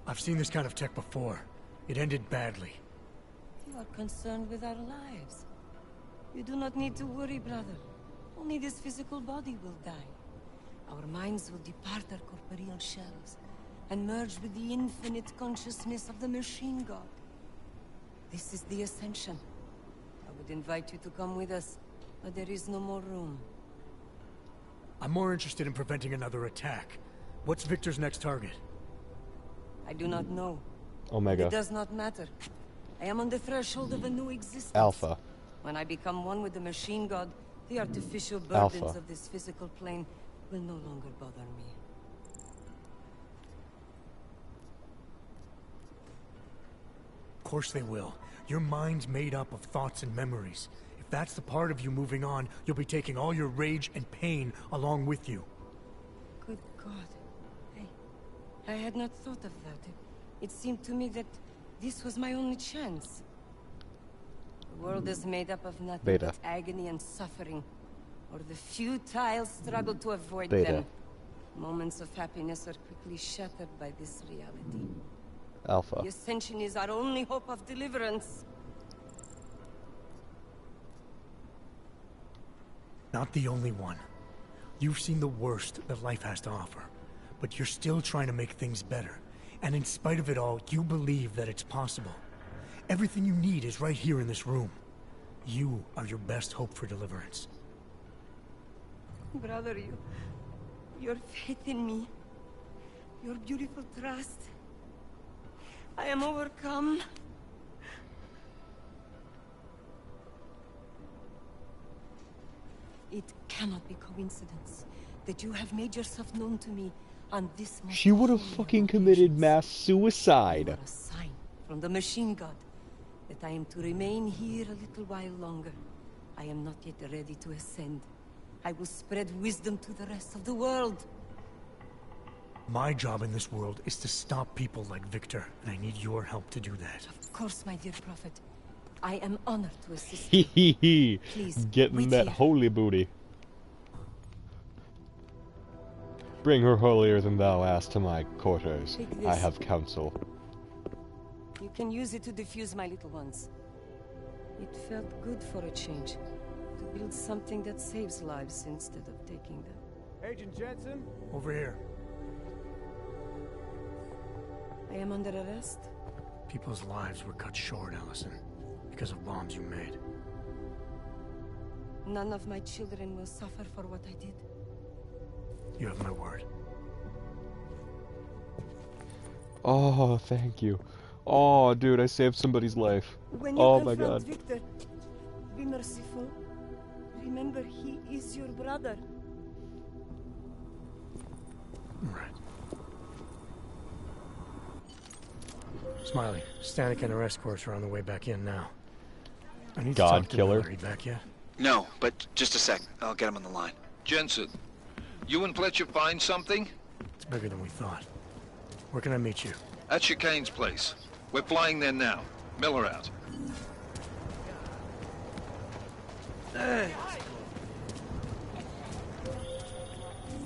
I've seen this kind of tech before. It ended badly.
You are concerned with our lives. You do not need to worry, brother. Only this physical body will die. Our minds will depart our corporeal shells and merge with the infinite consciousness of the machine god. This is the ascension. I would invite you to come with us, but there is no more room.
I'm more interested in preventing another attack. What's Victor's next target?
I do not know.
Omega.
It does not matter. I am on the threshold of a new existence.
Alpha.
When I become one with the machine god, the artificial burdens
Alpha.
of this physical plane will no longer bother me.
Of course they will. Your mind's made up of thoughts and memories. If that's the part of you moving on, you'll be taking all your rage and pain along with you.
Good God. I had not thought of that. It seemed to me that this was my only chance. The world is made up of nothing
Beta.
but agony and suffering, or the futile struggle to avoid
Beta.
them. Moments of happiness are quickly shattered by this reality.
Alpha.
The Ascension is our only hope of deliverance.
Not the only one. You've seen the worst that life has to offer, but you're still trying to make things better. And in spite of it all, you believe that it's possible. Everything you need is right here in this room. You are your best hope for deliverance.
Brother, your faith in me, your beautiful trust. I am overcome. It cannot be coincidence that you have made yourself known to me on this most
She would have
holy
fucking
of
committed
occasions.
mass
You
suicide.
are a sign from the machine god that I am to remain here a little while longer. I am not yet ready to ascend. I will spread wisdom to the rest of the world.
My job in this world is to stop people like Victor, and I need your help to do that.
Of course, my dear prophet. I am honored to assist
Hee
you.
hee hee.
Please,
Getting
wait
that
here.
holy booty. Bring her holier than thou ass to my quarters.
Take
I
this.
have counsel.
You can use it to defuse my little ones. It felt good for a change. To build something that saves lives instead of taking them.
Agent Jensen?
Over here.
I am under arrest.
People's lives were cut short, Allison, because of bombs you made.
None of my children will suffer for what I did.
You have my word.
Oh, thank you. Oh, dude, I saved somebody's life.
When you
Oh my
confront
god.
Victor, be merciful. Remember, he is your brother.
Right. Smiley, Stanek and her escorts are on the way back in now. I need to
God
talk to
killer.
Miller. Are you back yet?
No, but just a sec. I'll get him on the line.
Jensen, you and Fletcher find something?
It's bigger than we thought. Where can I meet you?
At Chicane's place. We're flying there now. Miller out.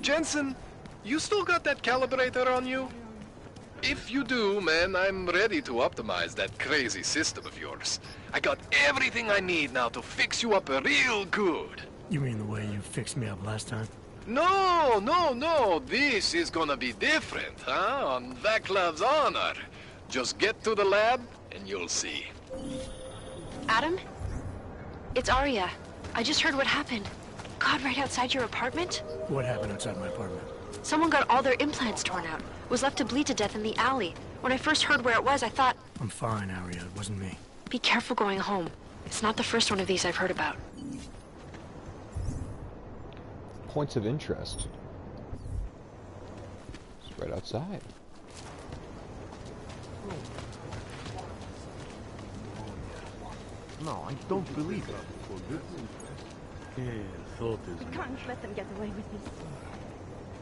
Jensen, you still got that calibrator on you? If you do, man, I'm ready to optimize that crazy system of yours. I got everything I need now to fix you up real good.
You mean the way you fixed me up last time?
No, no, no. This is gonna be different, huh? On Vaclav's honor. Just get to the lab, and you'll see.
Adam? It's Arya. I just heard what happened. God, right outside your apartment?
What happened outside my apartment?
Someone got all their implants torn out. Was left to bleed to death in the alley. When I first heard where it was, I thought...
I'm fine, Arya. It wasn't me.
Be careful going home. It's not the first one of these I've heard about.
Points of interest. It's right outside.
No, I don't believe it. Yeah, thought
We can't let them get away with this.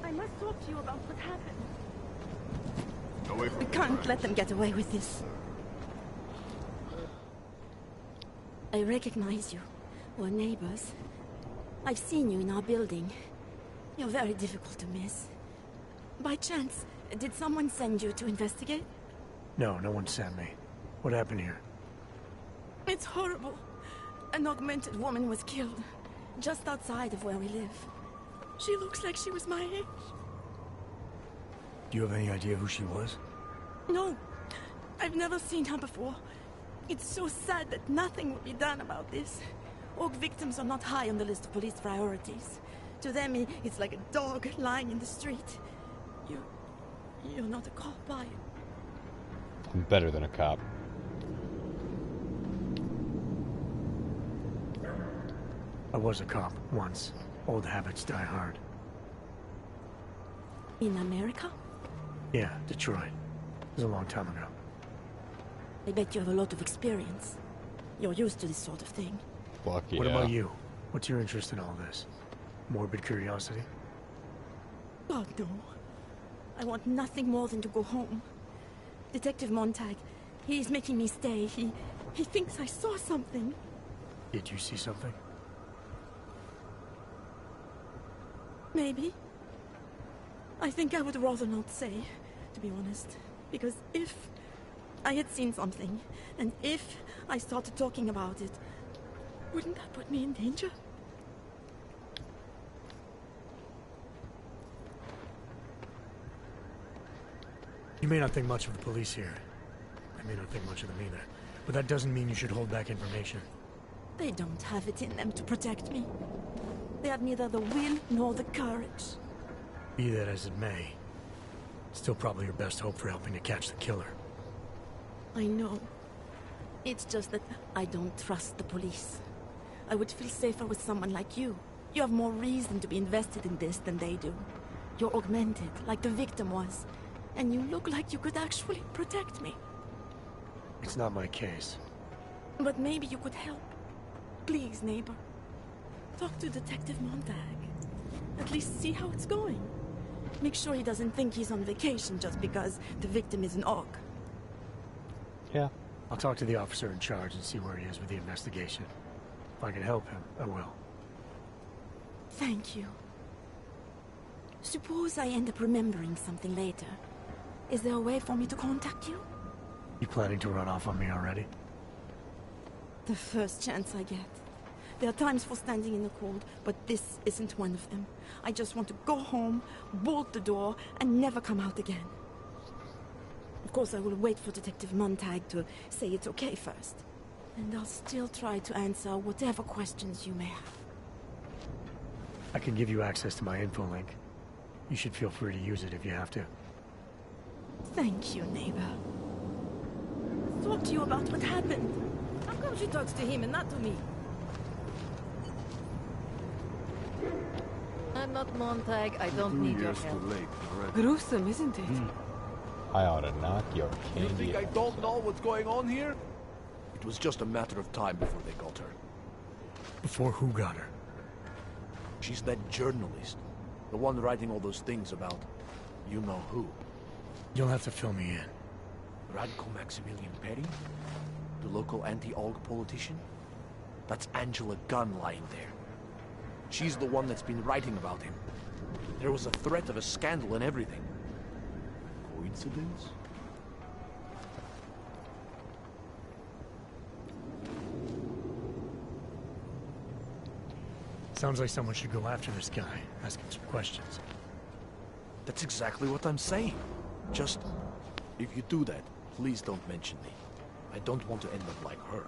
I must talk to you about what happened. We can't let them get away with this. I recognize you. We're neighbors. I've seen you in our building. You're very difficult to miss. By chance, did someone send you to investigate?
No, no one sent me. What happened here?
It's horrible. An augmented woman was killed, just outside of where we live. She looks like she was my age.
Do you have any idea who she was?
No, I've never seen her before. It's so sad that nothing will be done about this. Orc victims are not high on the list of police priorities. To them, it's like a dog lying in the street. You're not a cop, are you?
I'm better than a cop.
I was a cop once. Old habits die hard.
In America?
Yeah, Detroit. It was a long time ago.
I bet you have a lot of experience. You're used to this sort of thing.
Fuck yeah.
What about you? What's your interest in all this? Morbid curiosity?
God, no. I want nothing more than to go home. Detective Montag, he's making me stay. He thinks I saw something.
Did you see something?
Maybe. I think I would rather not say, to be honest. Because if I had seen something, and if I started talking about it, wouldn't that put me in danger?
You may not think much of the police here. I may not think much of them either. But that doesn't mean you should hold back information.
They don't have it in them to protect me. They have neither the will nor the courage.
Be that as it may, still probably your best hope for helping to catch the killer.
I know. It's just that I don't trust the police. I would feel safer with someone like you.
You have more reason to be invested in this than they do. You're augmented, like the victim was. And you look like you could actually protect me.
It's not my case.
But maybe you could help. Please, neighbor. Talk to Detective Montag. At least see how it's going. Make sure he doesn't think he's on vacation just because the victim is an aug.
Yeah.
I'll talk to the officer in charge and see where he is with the investigation. If I can help him, I will.
Thank you. Suppose I end up remembering something later. Is there a way for me to contact you?
You planning to run off on me already?
The first chance I get. There are times for standing in the cold, but this isn't one of them. I just want to go home, bolt the door, and never come out again. Of course, I will wait for Detective Montag to say it's okay first. And I'll still try to answer whatever questions you may have.
I can give you access to my info link. You should feel free to use it if you have to.
Thank you, neighbor. Talk to you about what happened.
How come she talks to him and not to me? I'm not Montag. I don't need your help.
Gruesome, isn't it?
I ought to knock your
You
candy
think I
out.
don't know what's going on here? It was just a matter of time before they got her.
Before who got her?
She's that journalist. The one writing all those things about you know who.
You'll have to fill me in.
Radko Maximilian Perry? The local anti-Aug politician? That's Angela Gunn lying there. She's the one that's been writing about him. There was a threat of a scandal and everything. Coincidence?
Sounds like someone should go after this guy, ask him some questions.
That's exactly what I'm saying. Just, if you do that, please don't mention me. I don't want to end up like her.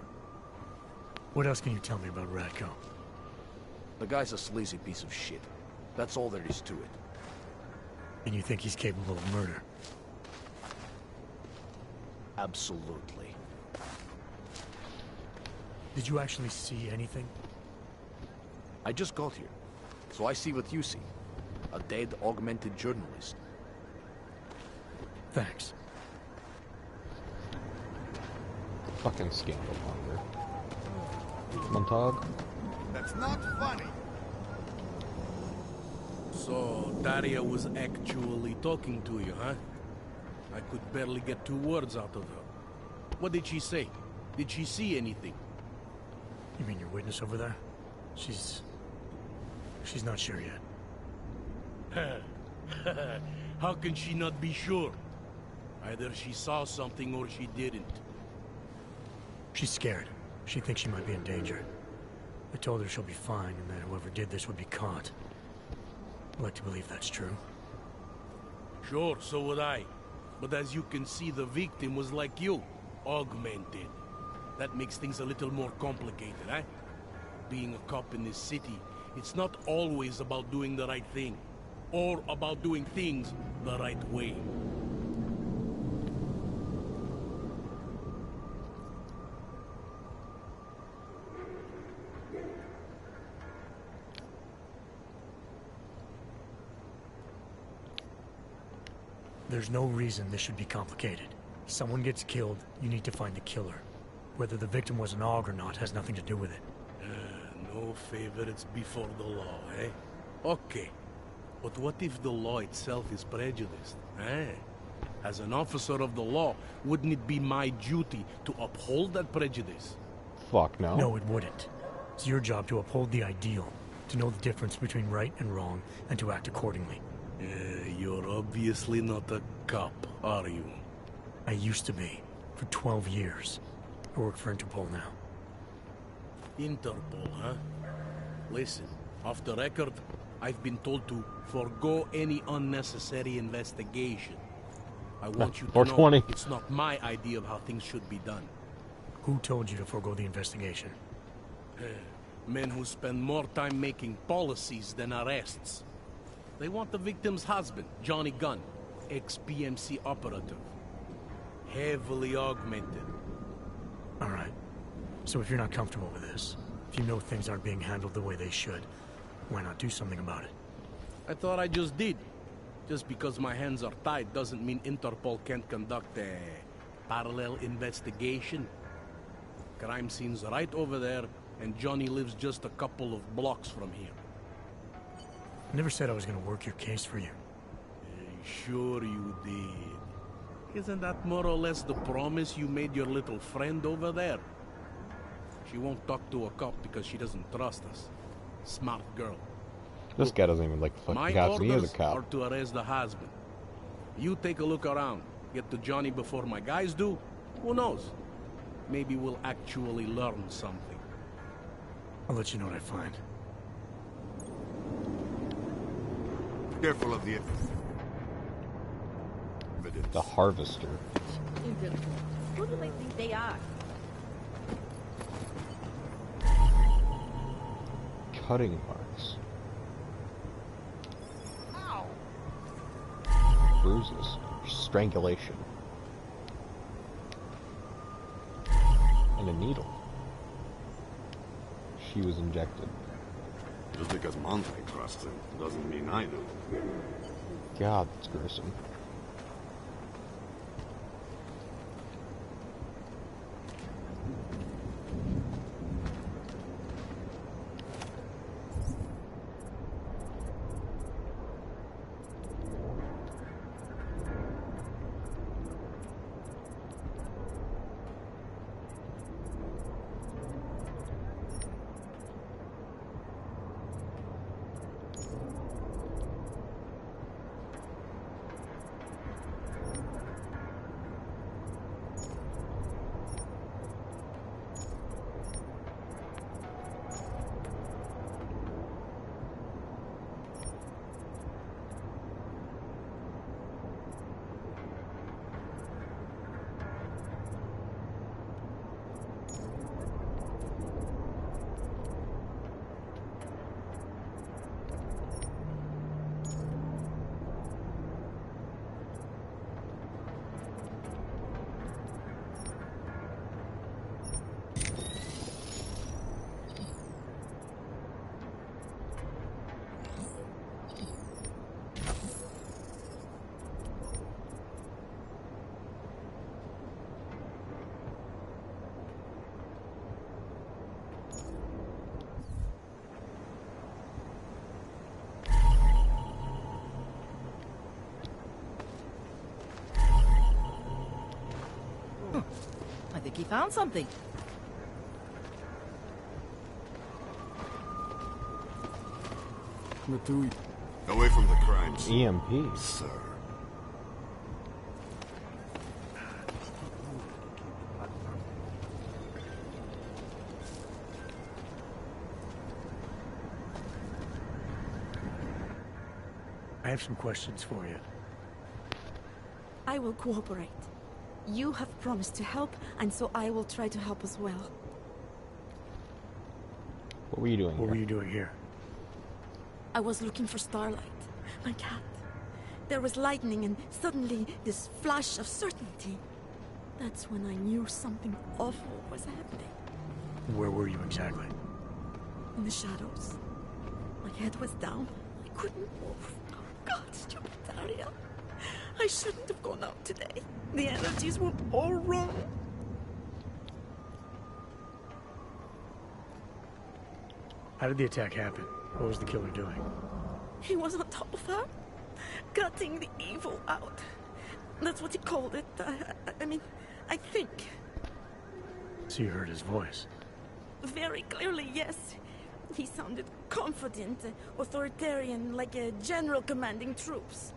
What else can you tell me about Radko?
The guy's a sleazy piece of shit. That's all there is to it.
And you think he's capable of murder?
Absolutely.
Did you actually see anything?
I just got here, so I see what you see. A dead, augmented journalist.
Thanks.
Fucking scandal monger. Montag?
That's not funny.
So, Daria was actually talking to you, huh? I could barely get 2 words out of her. What did she say? Did she see anything?
You mean your witness over there? She's not sure yet.
How can she not be sure? Either she saw something or she didn't.
She's scared. She thinks she might be in danger. I told her she'll be fine and that whoever did this would be caught. I'd like to believe that's true.
Sure, so would I. But as you can see, the victim was like you, augmented. That makes things a little more complicated, eh? Being a cop in this city, it's not always about doing the right thing, or about doing things the right way.
There's no reason this should be complicated. Someone gets killed, you need to find the killer. Whether the victim was an AUG or not has nothing to do with it.
No favorites before the law, eh? Okay. But what if the law itself is prejudiced, eh? As an officer of the law, wouldn't it be my duty to uphold that prejudice?
Fuck no.
No, it wouldn't. It's your job to uphold the ideal, to know the difference between right and wrong, and to act accordingly.
You're obviously not a cop, are you?
I used to be, for 12 years. I work for Interpol now.
Interpol, huh? Listen, off the record, I've been told to forego any unnecessary investigation. I want you to know
420.
it's not my idea of how things should be done.
Who told you to forego the investigation?
Men who spend more time making policies than arrests. They want the victim's husband, Johnny Gunn, ex-PMC operative. Heavily augmented.
All right. So if you're not comfortable with this, if you know things aren't being handled the way they should, Why not do something about it?
I thought I just did. Just because my hands are tied doesn't mean Interpol can't conduct a parallel investigation. Crime scene's right over there, and Johnny lives just a couple of blocks from here.
I never said I was gonna work your case for you.
Sure you did. Isn't that more or less the promise you made your little friend over there? She won't talk to a cop because she doesn't trust us. Smart girl.
This guy doesn't even like the fucking
My
cops, and he is a
orders
cop.
are to arrest the husband. You take a look around. Get to Johnny before my guys do. Who knows? Maybe we'll actually learn something.
I'll let you know what I find.
Careful of the evidence.
The Harvester.
Who do they think they are?
Cutting marks. Bruises. Strangulation. And a needle. She was injected.
Just because Monte trusts him doesn't mean I do.
God, that's gruesome.
I think he found something.
Away from the crimes.
EMP.
Sir.
I have some questions for you.
I will cooperate. You have promised to help, and so I will try to help as well.
What were you doing
What
here?
were you doing here?
I was looking for Starlight, my cat. There was lightning and suddenly this flash of certainty. That's when I knew something awful was happening.
Where were you exactly?
In the shadows. My head was down. I couldn't move. Oh God, stupid Daria. I shouldn't have gone out today. The energies were all wrong.
How did the attack happen? What was the killer doing?
He was on top of her, cutting the evil out. That's what he called it. I mean, I think.
So you heard his voice?
Very clearly, yes. He sounded confident, authoritarian, like a general commanding troops.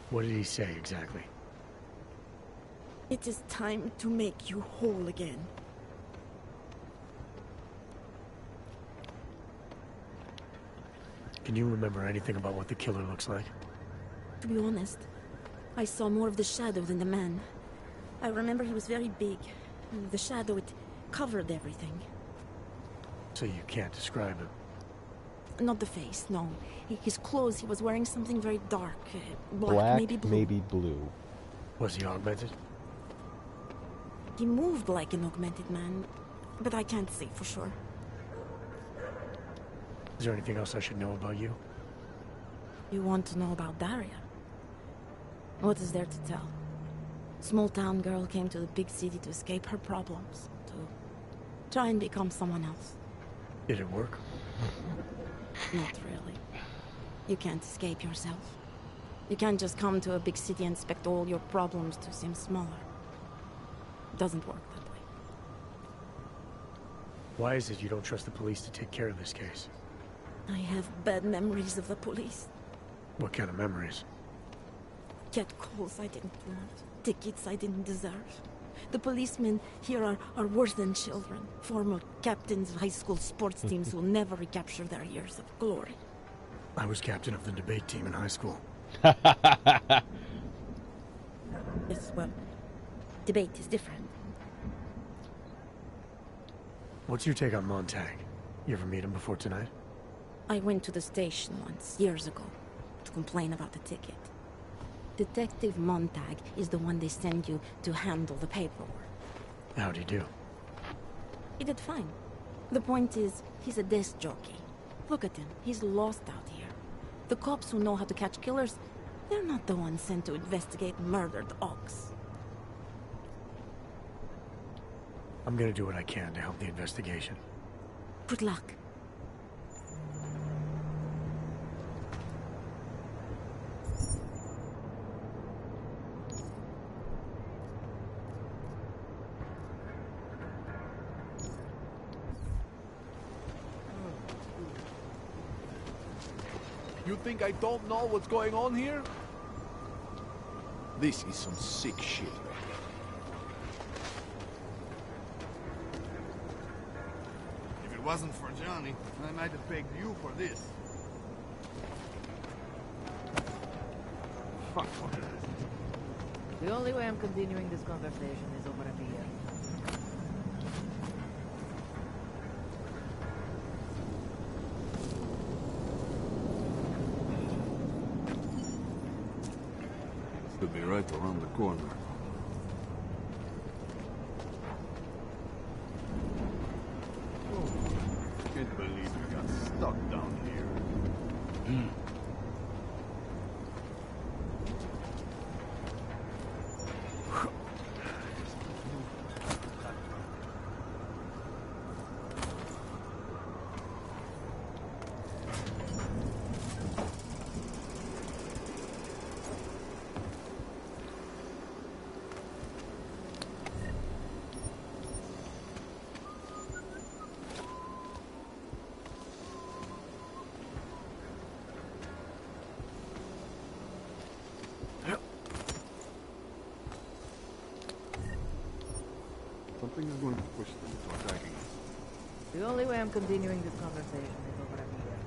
What did he say exactly?
It is time to make you whole again.
Can you remember anything about what the killer looks like?
To be honest, I saw more of the shadow than the man. I remember he was very big. The shadow, it covered everything.
So you can't describe him?
Not the face, no. His clothes, he was wearing something very dark.
Black,
maybe blue.
Was he augmented?
He moved like an augmented man, but I can't say for sure.
Is there anything else I should know about you?
You want to know about Daria? What is there to tell? Small town girl came to the big city to escape her problems, to try and become someone else.
Did it work?
Not really. You can't escape yourself. You can't just come to a big city and expect all your problems to seem smaller. It doesn't work that way.
Why is it you don't trust the police to take care of this case?
I have bad memories of the police.
What kind of memories?
Get calls I didn't want. Tickets I didn't deserve. The policemen here are worse than children. Former captains of high school sports teams who never recapture their years of glory.
I was captain of the debate team in high school.
Yes, well, debate is different.
What's your take on Montag? You ever meet him before tonight?
I went to the station once, years ago, to complain about the ticket. Detective Montag is the one they send you to handle the paperwork.
How'd he do?
He did fine. The point is, he's a desk jockey. Look at him, he's lost out here. The cops who know how to catch killers, they're not the ones sent to investigate murdered ox.
I'm gonna do what I can to help the investigation.
Good luck.
You think I don't know what's going on here? This is some sick shit.
If it wasn't for Johnny, I might have begged you for this.
Fuck.
The only way I'm continuing this conversation is over a beer.
Should be right around the corner. Oh, can't believe we got stuck down here. Something is going to push them to attacking us.
The only way I'm continuing this conversation is over a beer.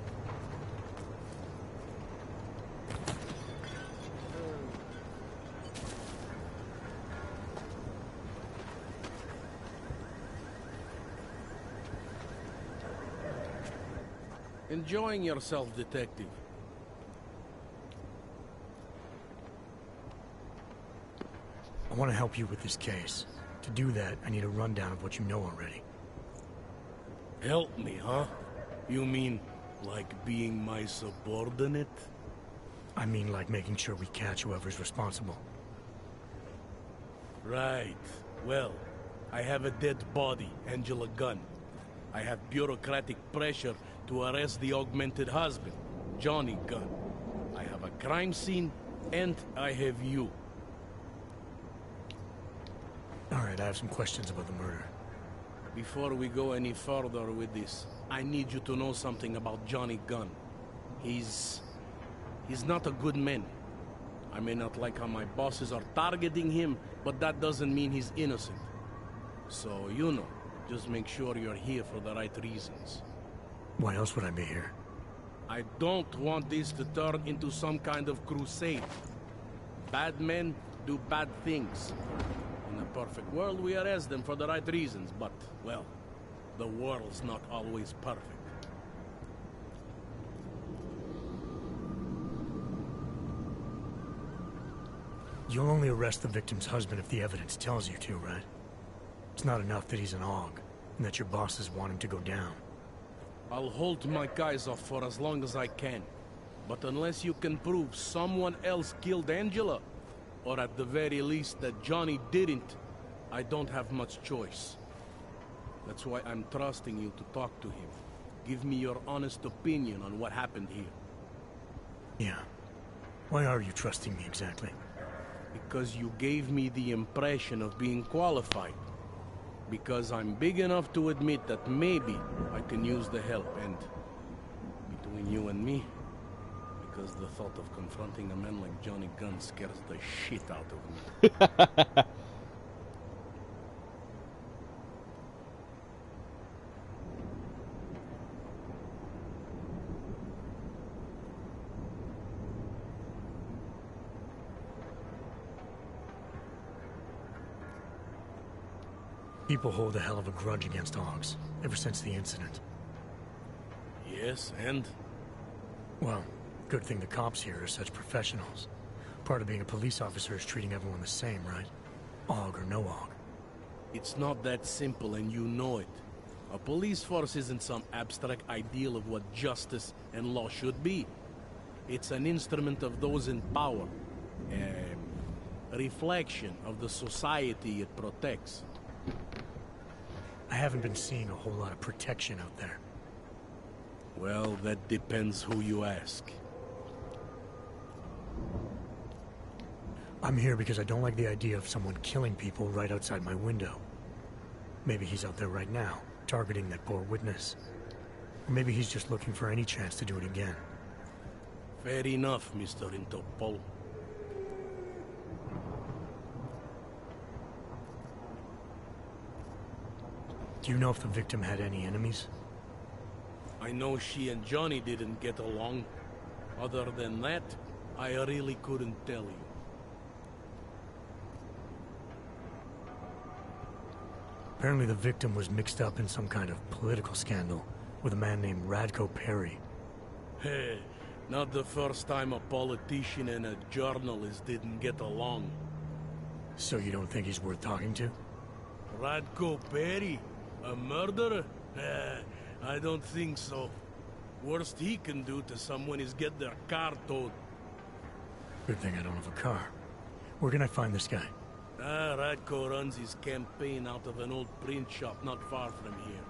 Enjoying yourself, detective.
I want to help you with this case. To do that, I need a rundown of what you know already.
Help me, huh? You mean, like being my subordinate?
I mean like making sure we catch whoever's responsible.
Right. Well, I have a dead body, Angela Gunn. I have bureaucratic pressure to arrest the augmented husband, Johnny Gunn. I have a crime scene, and I have you.
Alright, I have some questions about the murder.
Before we go any further with this, I need you to know something about Johnny Gunn. He's not a good man. I may not like how my bosses are targeting him, but that doesn't mean he's innocent. So, you know, just make sure you're here for the right reasons.
Why else would I be here?
I don't want this to turn into some kind of crusade. Bad men do bad things. In a perfect world, we arrest them for the right reasons, but, well, the world's not always perfect.
You'll only arrest the victim's husband if the evidence tells you to, right? It's not enough that he's an AUG, and that your bosses want him to go down.
I'll hold my guys off for as long as I can. But unless you can prove someone else killed Angela, or at the very least that Johnny didn't, I don't have much choice. That's why I'm trusting you to talk to him. Give me your honest opinion on what happened here.
Yeah. Why are you trusting me exactly?
Because you gave me the impression of being qualified. Because I'm big enough to admit that maybe I can use the help, and between you and me, because the thought of confronting a man like Johnny Gunn scares the shit out of me.
People hold a hell of a grudge against Augs, ever since the incident.
Yes, and?
Well, good thing the cops here are such professionals. Part of being a police officer is treating everyone the same, right? Aug or no Aug.
It's not that simple, and you know it. A police force isn't some abstract ideal of what justice and law should be. It's an instrument of those in power. A reflection of the society it protects.
I haven't been seeing a whole lot of protection out there.
Well, that depends who you ask.
I'm here because I don't like the idea of someone killing people right outside my window. Maybe he's out there right now, targeting that poor witness. Or maybe he's just looking for any chance to do it again.
Fair enough, Mr. Interpol.
Do you know if the victim had any enemies?
I know she and Johnny didn't get along. Other than that, I really couldn't tell you.
Apparently the victim was mixed up in some kind of political scandal with a man named Radko Perry.
Hey, not the first time a politician and a journalist didn't get along.
So you don't think he's worth talking to?
Radko Perry? A murderer? I don't think so. Worst he can do to someone is get their car towed.
Good thing I don't have a car. Where can I find this guy?
Radko runs his campaign out of an old print shop not far from here.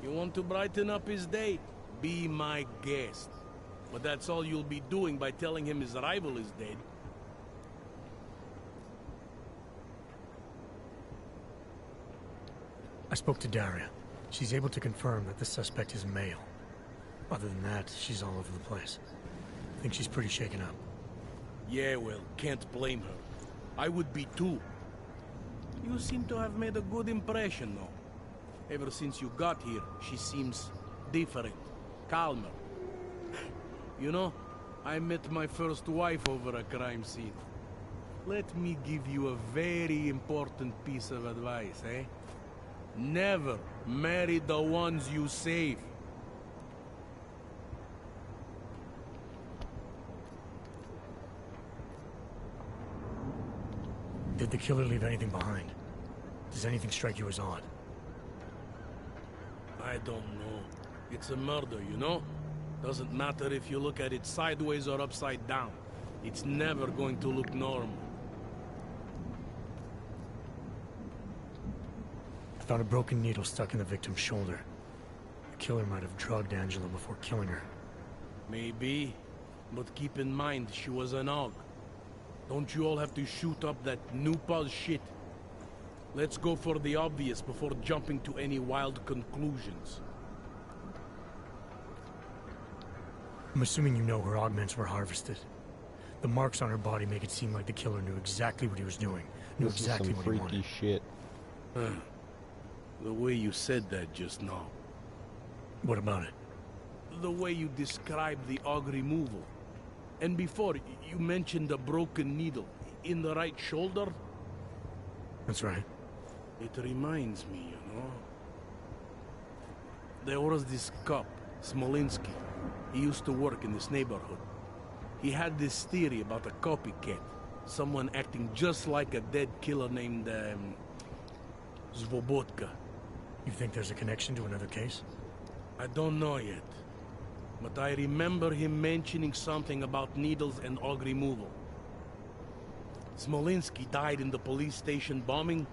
You want to brighten up his day? Be my guest. But that's all you'll be doing by telling him his rival is dead.
I spoke to Daria. She's able to confirm that the suspect is male. Other than that, she's all over the place. I think she's pretty shaken up.
Yeah, well, can't blame her. I would be too. You seem to have made a good impression, though. Ever since you got here, she seems different, calmer. You know, I met my first wife over a crime scene. Let me give you a very important piece of advice, eh? Never marry the ones you save.
Did the killer leave anything behind? Does anything strike you as odd?
I don't know. It's a murder, you know? Doesn't matter if you look at it sideways or upside down. It's never going to look normal.
I found a broken needle stuck in the victim's shoulder. The killer might have drugged Angela before killing her.
Maybe, but keep in mind she was an Aug. Don't you all have to shoot up that new pulse shit? Let's go for the obvious before jumping to any wild conclusions.
I'm assuming you know her augments were harvested. The marks on her body make it seem like the killer knew exactly what he was doing. Knew exactly what he wanted.
Shit.
The way you said that just now.
What about it?
The way you described the Aug removal. And before, you mentioned a broken needle in the right shoulder?
That's right.
It reminds me, you know. There was this cop, Smolinski. He used to work in this neighborhood. He had this theory about a copycat. Someone acting just like a dead killer named, Svobotka.
You think there's a connection to another case?
I don't know yet. But I remember him mentioning something about needles and og removal. Smolinski died in the police station bombing.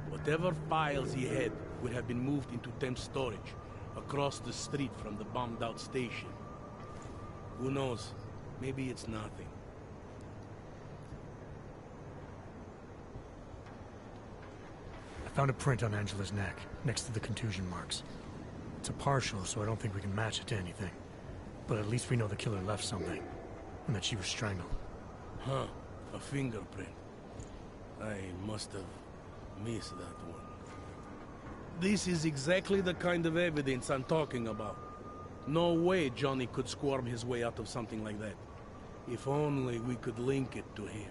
Whatever files he had would have been moved into temp storage across the street from the bombed-out station. Who knows? Maybe it's nothing.
I found a print on Angela's neck, next to the contusion marks. It's a partial, so I don't think we can match it to anything. But at least we know the killer left something, and that she was strangled.
Huh. A fingerprint. I must have missed that one. This is exactly the kind of evidence I'm talking about. No way Johnny could squirm his way out of something like that. If only we could link it to him.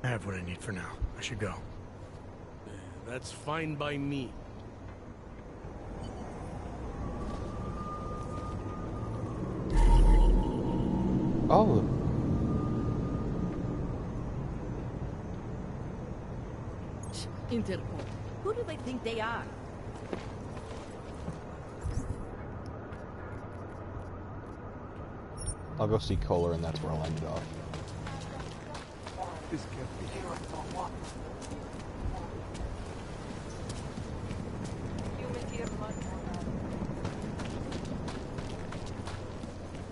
I have what I need for now. I should go.
That's fine by me.
Oh.
Interpol. Who do they think they are?
I'll go see Kohler, and that's where I'll end it off.
This can't be here.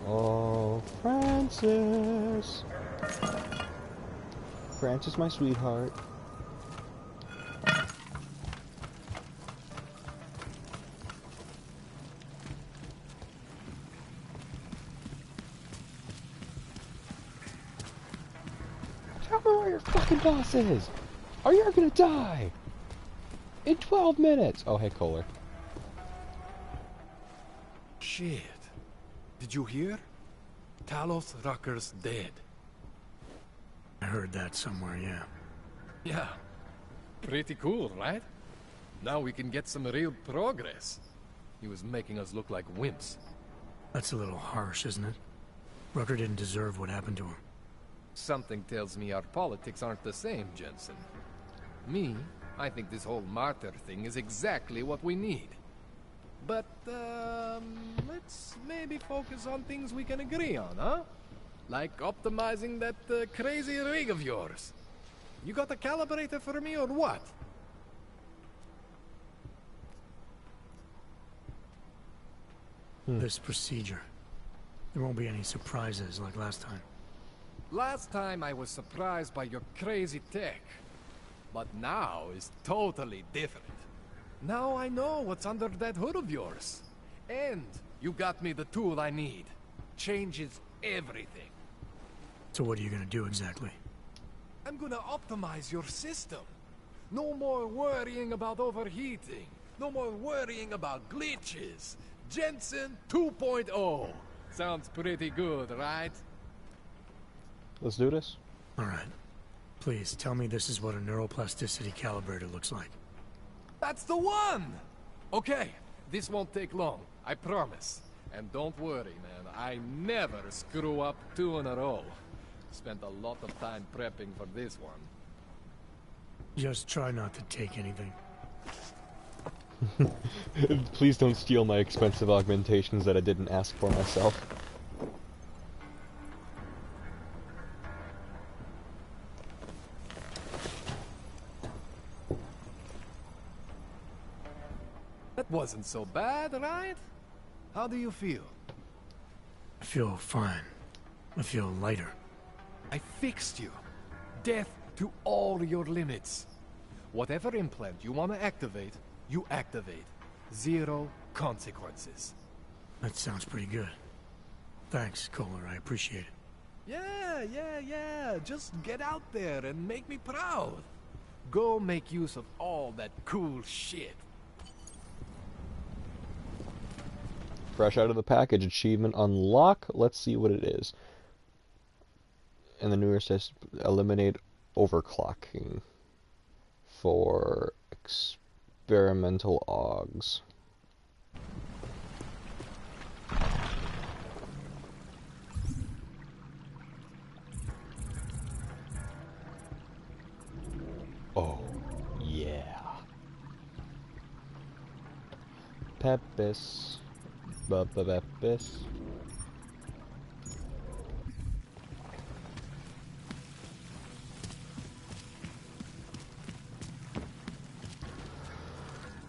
Oh, Francis. Francis, my sweetheart. Tell me where your fucking boss is, or you're gonna die in 12 minutes. Oh, hey, Kohler.
Shit. Did you hear? Talos Rucker's dead.
I heard that somewhere, yeah.
Yeah. Pretty cool, right? Now we can get some real progress. He was making us look like wimps.
That's a little harsh, isn't it? Rucker didn't deserve what happened to him.
Something tells me our politics aren't the same, Jensen. Me, I think this whole martyr thing is exactly what we need. But, let's maybe focus on things we can agree on, huh? Like optimizing that crazy rig of yours. You got a calibrator for me or what?
This procedure. There won't be any surprises like last time.
Last time I was surprised by your crazy tech. But now is totally different. Now I know what's under that hood of yours. And you got me the tool I need. Changes everything.
So what are you gonna do exactly?
I'm gonna optimize your system. No more worrying about overheating. No more worrying about glitches. Jensen 2.0. Sounds pretty good, right?
Let's do this.
Alright. Please, tell me this is what a neuroplasticity calibrator looks like.
That's the one! Okay, this won't take long, I promise. And don't worry, man, I never screw up 2 in a row. Spent a lot of time prepping for this one.
Just try not to take anything.
Please don't steal my expensive augmentations that I didn't ask for myself.
That wasn't so bad, right? How do you feel?
I feel fine. I feel lighter.
I fixed you. Death to all your limits. Whatever implant you want to activate, you activate. 0 consequences.
That sounds pretty good. Thanks, Kohler. I appreciate it.
Yeah. Just get out there and make me proud. Go make use of all that cool shit.
Fresh out of the package, achievement unlock. Let's see what it is. And the newer says eliminate overclocking for experimental augs. Pepis. Pepis.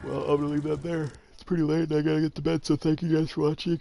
Well, I'm gonna leave that there. It's pretty late and I gotta get to bed, so thank you guys for watching.